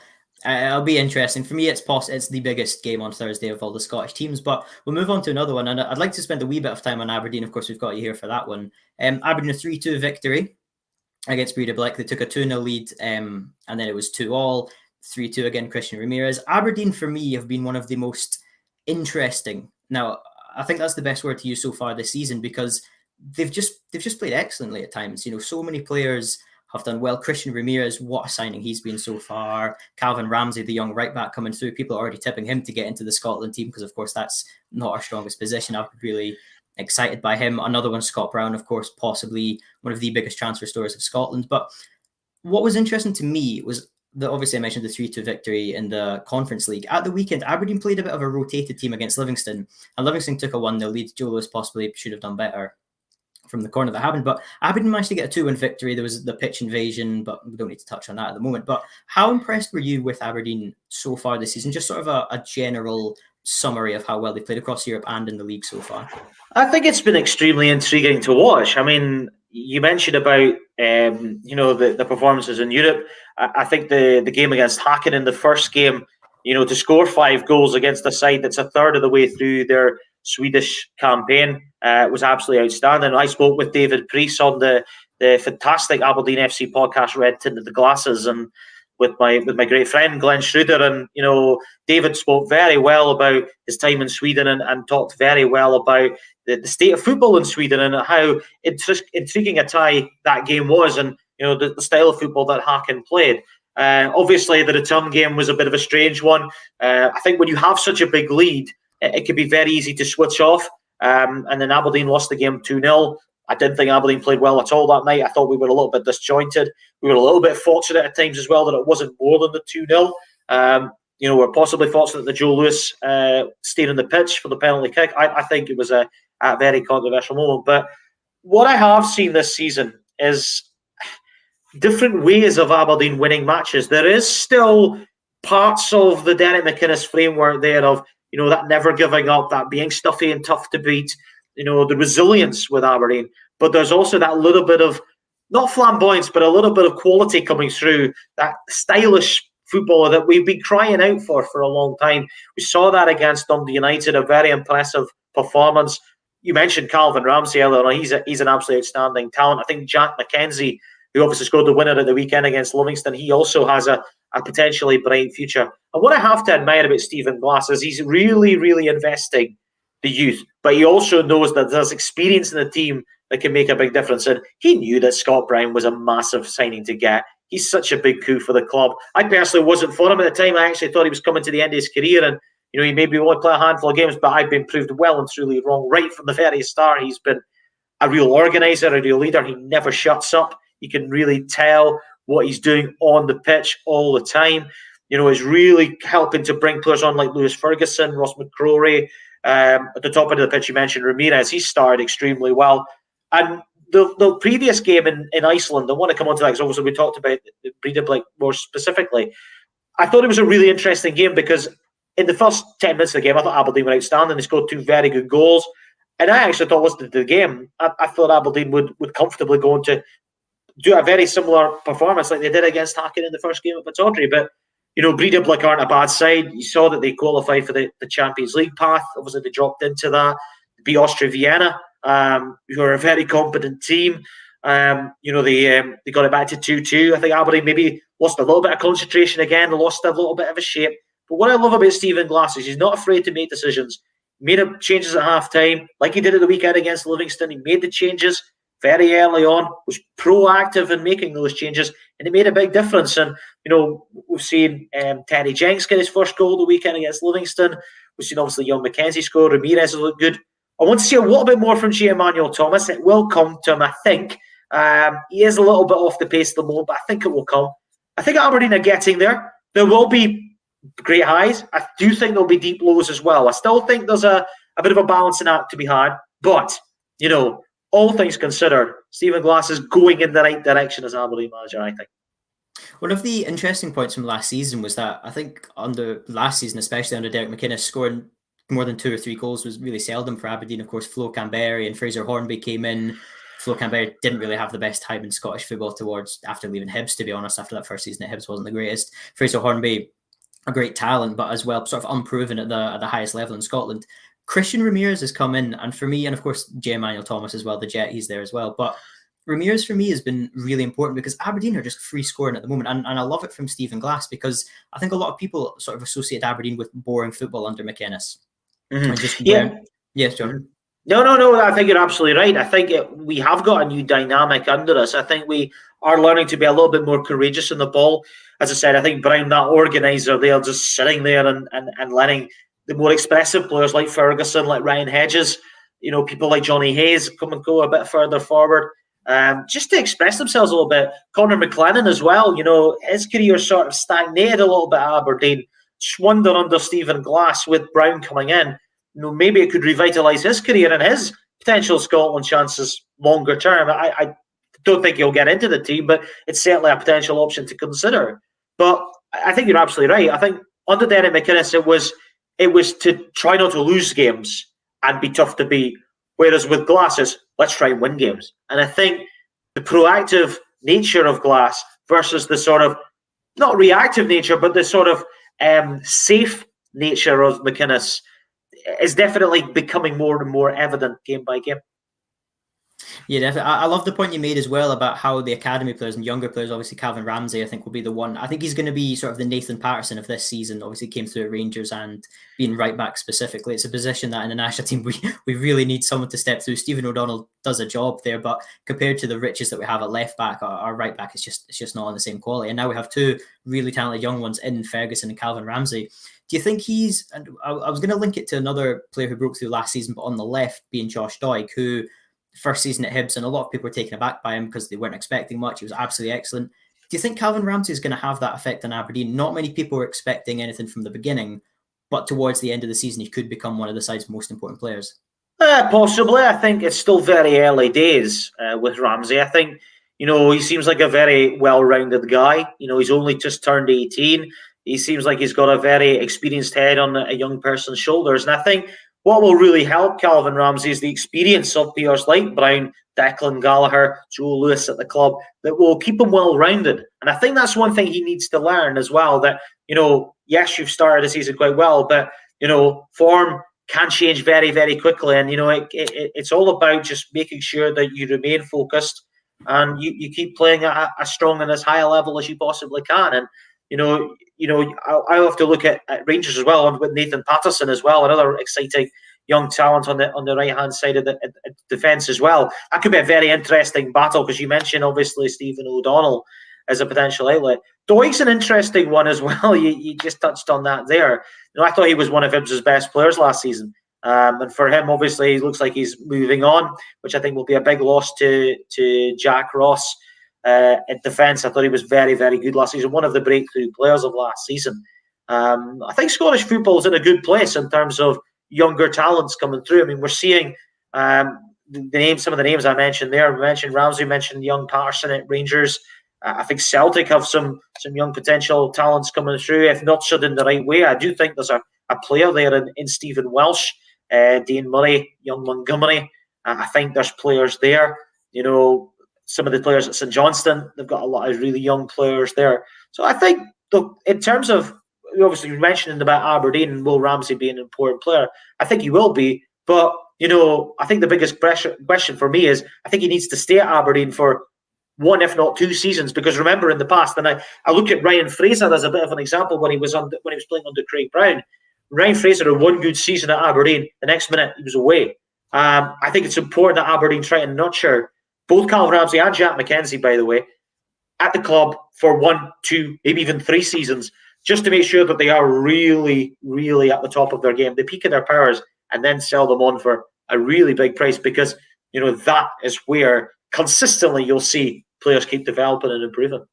it'll be interesting. For me, it's the biggest game on Thursday of all the Scottish teams. But we'll move on to another one. And I'd like to spend a wee bit of time on Aberdeen. Of course, we've got you here for that one. Aberdeen, a 3-2 victory against Breidablik. They took a 2-0 lead, and then it was 2-2. 3-2 again, Christian Ramirez. Aberdeen, for me, have been one of the most interesting. Now, I think that's the best word to use so far this season, because they've just played excellently at times. So many players have done well. Christian Ramirez, what a signing he's been so far. Calvin Ramsey, the young right back coming through. People are already tipping him to get into the Scotland team because, of course, that's not our strongest position. I've been really excited by him. Another one, Scott Brown, of course, possibly one of the biggest transfer stories of Scotland. But what was interesting to me was that obviously I mentioned the 3-2 victory in the Conference League. At the weekend, Aberdeen played a bit of a rotated team against Livingston, and Livingston took a 1-0 lead. Joe Lewis possibly should have done better from the corner that happened, but Aberdeen managed to get a 2-1 victory. There was the pitch invasion, but we don't need to touch on that at the moment. But how impressed were you with Aberdeen so far this season? Just sort of a general summary of how well they played across Europe and in the league so far. I think it's been extremely intriguing to watch. I mean, you mentioned about the performances in Europe. I think the game against Häcken in the first game, to score 5 goals against a side that's a third of the way through their Swedish campaign was absolutely outstanding. I spoke with David Priest on the fantastic Aberdeen FC podcast, Red Tinted the Glasses, and with my great friend Glenn Schroeder. And David spoke very well about his time in Sweden and talked very well about the state of football in Sweden and how intriguing a tie that game was, and the style of football that Häcken played. Obviously, the return game was a bit of a strange one. I think when you have such a big lead, it could be very easy to switch off. And then Aberdeen lost the game 2-0. I didn't think Aberdeen played well at all that night. I thought we were a little bit disjointed. We were a little bit fortunate at times as well that it wasn't more than the 2-0. We're possibly fortunate that Joe Lewis stayed on the pitch for the penalty kick. I think it was a very controversial moment. But what I have seen this season is different ways of Aberdeen winning matches. There is still parts of the Derek McInnes framework there of that never giving up, that being stuffy and tough to beat, the resilience with Aberdeen. But there's also that little bit of, not flamboyance, but a little bit of quality coming through, that stylish footballer that we've been crying out for a long time. We saw that against Dundee United, a very impressive performance. You mentioned Calvin Ramsey earlier on. He's an absolutely outstanding talent. I think Jack McKenzie, who obviously scored the winner at the weekend against Livingston, he also has a potentially bright future. And what I have to admire about Stephen Glass is he's really, really investing the youth, but he also knows that there's experience in the team that can make a big difference. And he knew that Scott Brown was a massive signing to get. He's such a big coup for the club. I personally wasn't for him at the time. I actually thought he was coming to the end of his career, and he maybe only play a handful of games, but I've been proved well and truly wrong. Right from the very start, he's been a real organizer, a real leader. He never shuts up. You can really tell what he's doing on the pitch all the time. He's really helping to bring players on like Lewis Ferguson, Ross McCrory. At the top end of the pitch, you mentioned Ramirez. He started extremely well. And the previous game in Iceland, I want to come on to that because obviously we talked about Breidablik more specifically. I thought it was a really interesting game because in the first 10 minutes of the game, I thought Aberdeen were outstanding. They scored 2 very good goals. And I actually thought, listening to the game, I thought Aberdeen would comfortably go on to do a very similar performance like they did against Hacken in the first game at Pittodrie. But, Breidablik aren't a bad side. You saw that they qualified for the Champions League path. Obviously, they dropped into that. They beat Austria Vienna, who are a very competent team. They got it back to 2-2. I think Aberdeen maybe lost a little bit of concentration again. They lost a little bit of a shape. But what I love about Stephen Glass is he's not afraid to make decisions. Made changes at half-time, like he did at the weekend against Livingston. He made the changes very early on, was proactive in making those changes, and it made a big difference. And, we've seen Terry Jenks get his first goal the weekend against Livingston. We've seen, obviously, young Mackenzie score. Ramirez has looked good. I want to see a little bit more from J. Emmanuel Thomas. It will come to him, I think. He is a little bit off the pace at the moment, but I think it will come. I think Aberdeen are getting there. There will be great highs. I do think there'll be deep lows as well. I still think there's a bit of a balancing act to be had. But, all things considered, Stephen Glass is going in the right direction as Aberdeen manager, I think. One of the interesting points from last season was that I think under last season, especially under Derek McInnes, scoring more than 2 or 3 goals was really seldom for Aberdeen. Of course, Flo Canberry and Fraser Hornby came in. Flo Campbell didn't really have the best time in Scottish football after leaving Hibs, to be honest. After that first season at Hibs wasn't the greatest. Fraser Hornby, a great talent, but as well sort of unproven at the highest level in Scotland. Christian Ramirez has come in, and for me, and of course J. Emmanuel Thomas as well, the Jet, he's there as well. But Ramirez for me has been really important because Aberdeen are just free scoring at the moment, and I love it from Stephen Glass because I think a lot of people sort of associate Aberdeen with boring football under McInnes. Mm-hmm. Yes, John. No. I think you're absolutely right. I think we have got a new dynamic under us. I think we are learning to be a little bit more courageous in the ball. As I said, I think Brown, that organiser, they are just sitting there and letting the more expressive players like Ferguson, like Ryan Hedges, people like Johnny Hayes come and go a bit further forward, just to express themselves a little bit. Conor McLennan as well, his career sort of stagnated a little bit at Aberdeen. Just wonder under Stephen Glass with Brown coming in, maybe it could revitalise his career and his potential Scotland chances longer term. I don't think he'll get into the team, but it's certainly a potential option to consider. But I think you're absolutely right. I think under Derek McInnes, it was to try not to lose games and be tough to beat. Whereas with Glass, let's try and win games. And I think the proactive nature of Glass versus the sort of, not reactive nature, but the sort of safe nature of McInnes is definitely becoming more and more evident game by game. Yeah, definitely. I love the point you made as well about how the academy players and younger players, obviously Calvin Ramsey, I think will be the one. I think he's going to be sort of the Nathan Patterson of this season. Obviously came through at Rangers and being right back specifically. It's a position that in the national team we really need someone to step through. Stephen O'Donnell does a job there, but compared to the riches that we have at left back, our right back is just not on the same quality. And now we have 2 really talented young ones in Ferguson and Calvin Ramsey. Do you think and I was going to link it to another player who broke through last season, but on the left being Josh Doig, who first season at Hibs, and a lot of people were taken aback by him because they weren't expecting much. He was absolutely excellent. Do you think Calvin Ramsey is going to have that effect on Aberdeen? Not many people were expecting anything from the beginning, but towards the end of the season, he could become one of the side's most important players. Possibly. I think it's still very early days with Ramsey. I think, he seems like a very well-rounded guy. He's only just turned 18. He seems like he's got a very experienced head on a young person's shoulders. And I think what will really help Calvin Ramsey is the experience of players like Brown, Declan Gallagher, Joe Lewis at the club that will keep him well-rounded. And I think that's one thing he needs to learn as well, that, yes, you've started the season quite well, but, form can change very, very quickly. And, it's all about just making sure that you remain focused and you keep playing at as strong and as high a level as you possibly can. And, I have to look at Rangers as well, with Nathan Patterson as well, another exciting young talent on the right hand side of the defence as well. That could be a very interesting battle because you mentioned obviously Stephen O'Donnell as a potential outlet. Doig's an interesting one as well. You just touched on that there. I thought he was one of Hibs' best players last season, and for him, obviously, it looks like he's moving on, which I think will be a big loss to Jack Ross. In defence, I thought he was very, very good last season. One of the breakthrough players of last season. I think Scottish football is in a good place in terms of younger talents coming through. I mean, we're seeing some of the names I mentioned there. We mentioned Ramsey, mentioned young Patterson at Rangers. I think Celtic have some young potential talents coming through, if nurtured in the right way. I do think there's a a player there in Stephen Welsh, Dean Murray, young Montgomery. I think there's players there. Some of the players at St Johnstone, they've got a lot of really young players there. So I think, look, in terms of, obviously you mentioned about Aberdeen and Will Ramsey being an important player. I think he will be, but I think the biggest question for me is I think he needs to stay at Aberdeen for one, if not 2 seasons, because remember in the past, and I look at Ryan Fraser as a bit of an example when he was playing under Craig Brown. Ryan Fraser had one good season at Aberdeen. The next minute he was away. I think it's important that Aberdeen try and nurture both Cal Ramsey and Jack McKenzie, by the way, at the club for 1, 2, maybe even 3 seasons, just to make sure that they are really, really at the top of their game, the peak of their powers, and then sell them on for a really big price, because that is where consistently you'll see players keep developing and improving.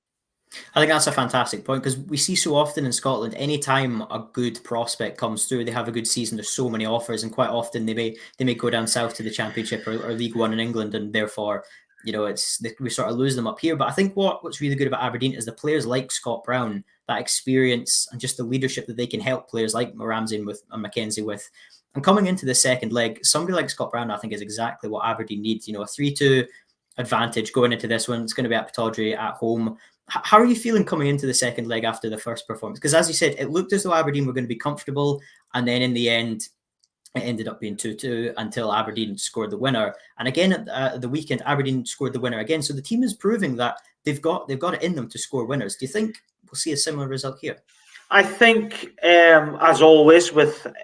I think that's a fantastic point, because we see so often in Scotland, anytime a good prospect comes through, they have a good season, there's so many offers, and quite often they may go down south to the Championship or League One in England, and therefore we sort of lose them up here. But I think what's really good about Aberdeen is the players like Scott Brown, that experience and just the leadership that they can help players like Ramsey and McKenzie with. And coming into the second leg, somebody like Scott Brown, I think, is exactly what Aberdeen needs. A 3-2 advantage going into this one. It's going to be at Pittodrie at home. How are you feeling coming into the second leg after the first performance? Because as you said, it looked as though Aberdeen were going to be comfortable, and then in the end, it ended up being 2-2 until Aberdeen scored the winner. And again, at the weekend, Aberdeen scored the winner again. So the team is proving that they've got it in them to score winners. Do you think we'll see a similar result here? I think, as always,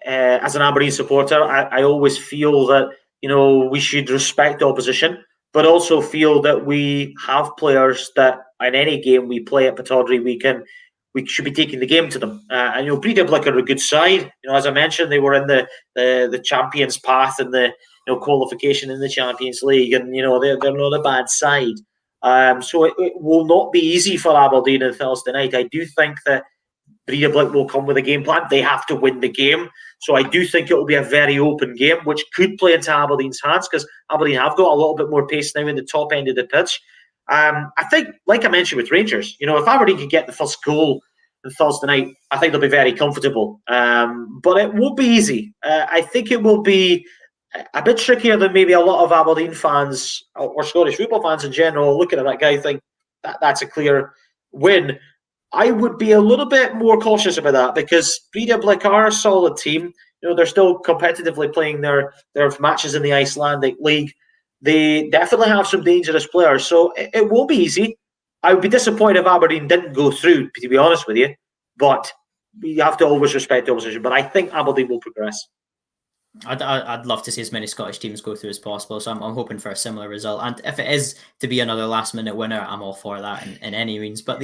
as an Aberdeen supporter, I always feel that we should respect opposition, but also feel that we have players that in any game we play at Pittodrie, we should be taking the game to them. And Breidablik are a good side. As I mentioned, they were in the champions path and the qualification in the Champions League, and they're not a bad side. So it will not be easy for Aberdeen on Thursday night. I do think that Breidablik will come with a game plan. They have to win the game. So I do think it will be a very open game, which could play into Aberdeen's hands, because Aberdeen have got a little bit more pace now in the top end of the pitch. I think, like I mentioned with Rangers, if Aberdeen could get the first goal on Thursday night, I think they'll be very comfortable. But it won't be easy. I think it will be a bit trickier than maybe a lot of Aberdeen fans or Scottish football fans in general looking at that guy think that's a clear win. I would be a little bit more cautious about that, because Breidablik are a solid team. They're still competitively playing their matches in the Icelandic League. They definitely have some dangerous players, so it won't be easy. I would be disappointed if Aberdeen didn't go through, to be honest with you. But you have to always respect the opposition. But I think Aberdeen will progress. I'd love to see as many Scottish teams go through as possible, so I'm hoping for a similar result. And if it is to be another last-minute winner, I'm all for that in any means. But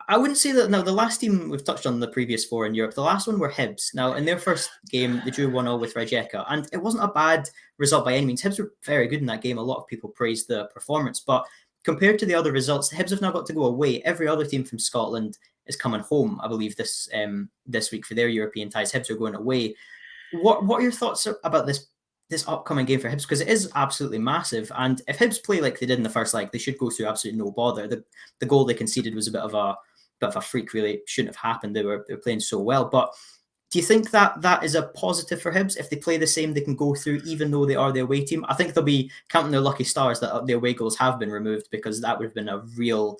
I wouldn't say that. Now, the last team we've touched on, the previous 4 in Europe, the last one were Hibs. Now, in their first game, they drew 1-0 with Rijeka, and it wasn't a bad result by any means. Hibs were very good in that game. A lot of people praised the performance, but compared to the other results, the Hibs have now got to go away. Every other team from Scotland is coming home, I believe, this week for their European ties. Hibs are going away. What are your thoughts about this upcoming game for Hibs? Because it is absolutely massive, and if Hibs play like they did in the first leg, they should go through absolutely no bother. The goal they conceded was a bit of a freak, really. Shouldn't have happened. They were playing so well. But do you think that is a positive for Hibs? If they play the same, they can go through, even though they are the away team. I think they'll be counting their lucky stars that the away goals have been removed, because that would have been a real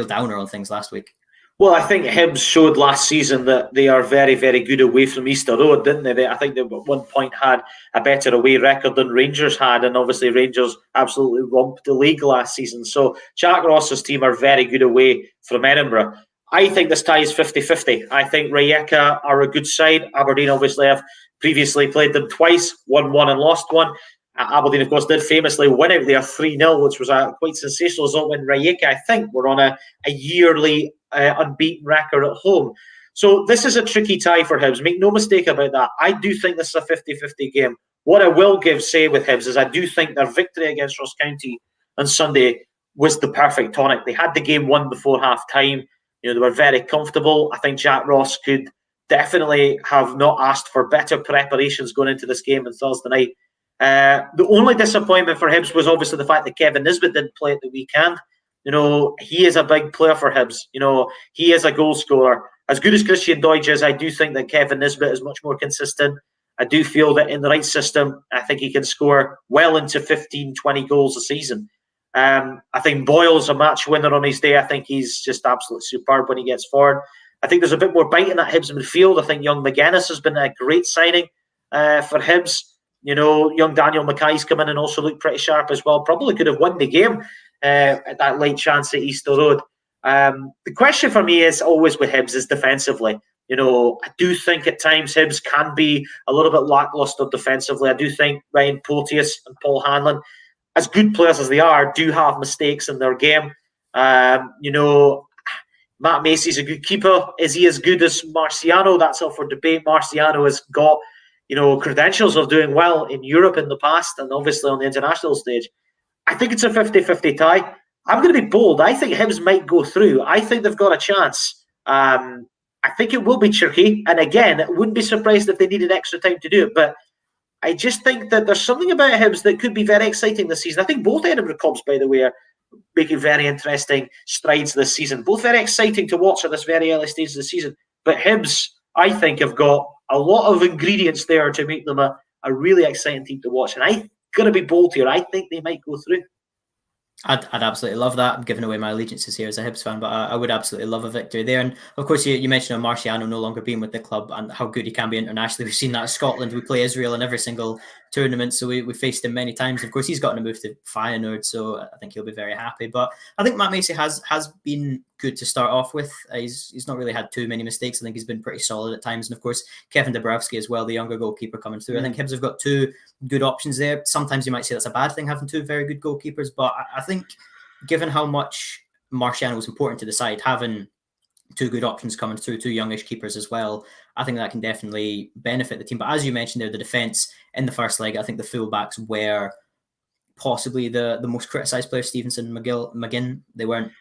downer on things last week. Well, I think Hibs showed last season that they are very, very good away from Easter Road, didn't they? I think they at one point had a better away record than Rangers had, and obviously Rangers absolutely romped the league last season. So Jack Ross's team are very good away from Edinburgh. I think this tie is 50-50. I think Rijeka are a good side. Aberdeen obviously have previously played them twice, won one and lost one. Aberdeen, of course, did famously win out there 3-0, which was a quite sensational result when Rijeka, I think, were on a yearly unbeaten record at home. So this is a tricky tie for Hibs. Make no mistake about that. I do think this is a 50-50 game. What I will say with Hibs is I do think their victory against Ross County on Sunday was the perfect tonic. They had the game won before half-time. They were very comfortable. I think Jack Ross could definitely have not asked for better preparations going into this game on Thursday night. The only disappointment for Hibs was obviously the fact that Kevin Nisbet didn't play at the weekend. He is a big player for Hibs. He is a goal scorer. as good as Christian Doidge is, I do think that Kevin Nisbet is much more consistent. I do feel that in the right system, I think he can score well into 15, 20 goals a season. I think Boyle's a match winner on his day. I think he's just absolutely superb when he gets forward. I think there's a bit more bite in that Hibs midfield. I think young McGuinness has been a great signing for Hibs. Young Daniel Mackay's come in and also looked pretty sharp as well. Probably could have won the game at that late chance at Easter Road. The question for me is always with Hibs is defensively. I do think at times Hibs can be a little bit lackluster defensively. I do think Ryan Porteous and Paul Hanlon, as good players as they are, do have mistakes in their game. Matt Macy's a good keeper. Is he as good as Marciano? That's up for debate. Marciano has got, credentials of doing well in Europe in the past and obviously on the international stage. I think it's a 50-50 tie. I'm going to be bold. I think Hibs might go through. I think they've got a chance. I think it will be tricky. And again, I wouldn't be surprised if they needed extra time to do it. But I just think that there's something about Hibs that could be very exciting this season. I think both Edinburgh clubs, by the way, are making very interesting strides this season. Both very exciting to watch at this very early stage of the season. But Hibs, I think, have got a lot of ingredients there to make them a really exciting team to watch. And I'm going to be bold here. I think they might go through. I'd absolutely love that. I'm giving away my allegiances here as a Hibs fan, but I would absolutely love a victory there. And of course, you mentioned Marciano no longer being with the club and how good he can be internationally. We've seen that in Scotland. We play Israel in every single tournament, so we faced him many times. Of course, he's gotten a move to Feyenoord, so I think he'll be very happy. But I think Matt Macy has been good to start off with. He's not really had too many mistakes. I think he's been pretty solid at times. And of course, Kevin Dabrowski as well, the younger goalkeeper coming through. I think Hibs have got two good options there. Sometimes you might say that's a bad thing, having two very good goalkeepers, but I think given how much Marciano was important to the side, having two good options coming through, two youngish keepers as well, I think that can definitely benefit the team. But as you mentioned there, the defence in the first leg, I think the fullbacks were possibly the most criticised players, Stevenson, McGinn. They weren't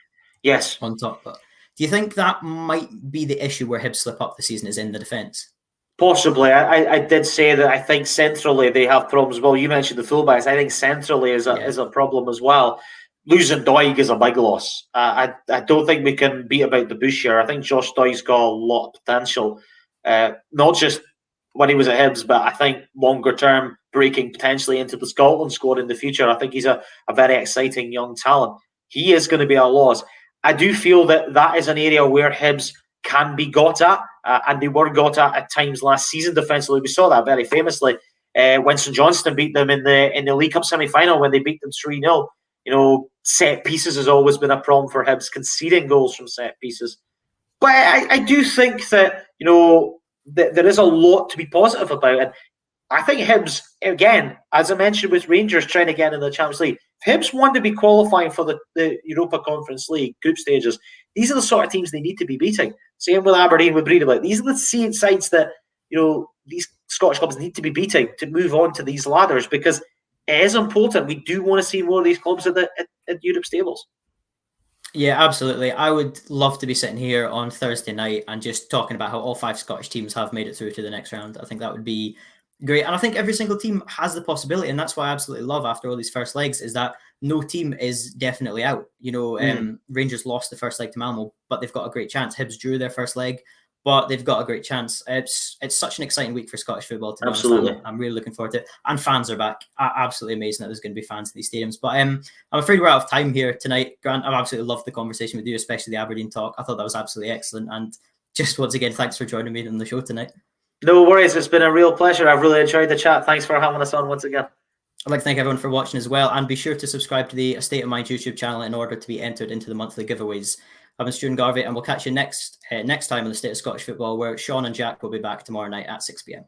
on top. But do you think that might be the issue where Hibs slip up the season is in the defence? Possibly. I did say that I think centrally they have problems. Well, you mentioned the fullbacks. I think centrally is a problem as well. Losing Doig is a big loss. I don't think we can beat about the bush here. I think Josh Doig's got a lot of potential, not just when he was at Hibs, but I think longer term breaking potentially into the Scotland squad in the future. I think he's a very exciting young talent. He is going to be a loss. I do feel that is an area where Hibs can be got at, and they were got at times last season defensively. We saw that very famously when St Johnstone beat them in the League Cup semi-final when they beat them 3-0. Set pieces has always been a problem for Hibs, conceding goals from set pieces. But I do think that, that there is a lot to be positive about. And I think Hibs, again, as I mentioned with Rangers trying to get in the Champions League, if Hibs want to be qualifying for the Europa Conference League group stages, these are the sort of teams they need to be beating. Same with Aberdeen, with Breedabought. These are the sides that, these Scottish clubs need to be beating to move on to these ladders, because it is important. We do want to see more of these clubs at Europe stables. Yeah, absolutely. I would love to be sitting here on Thursday night and just talking about how all 5 Scottish teams have made it through to the next round. I think that would be great. And I think every single team has the possibility. And that's why I absolutely love, after all these first legs, is that no team is definitely out. Rangers lost the first leg to Malmö, but they've got a great chance. Hibs drew their first leg, but they've got a great chance. It's such an exciting week for Scottish football, to be honest. I'm really looking forward to it. And fans are back. Absolutely amazing that there's going to be fans in these stadiums. But I'm afraid we're out of time here tonight. Grant, I've absolutely loved the conversation with you, especially the Aberdeen talk. I thought that was absolutely excellent. And just once again, thanks for joining me on the show tonight. No worries. It's been a real pleasure. I've really enjoyed the chat. Thanks for having us on once again. I'd like to thank everyone for watching as well. And be sure to subscribe to the A State of Mind YouTube channel in order to be entered into the monthly giveaways. I've been Stuart Garvey, and we'll catch you next time on the State of Scottish Football, where Sean and Jack will be back tomorrow night at 6 p.m.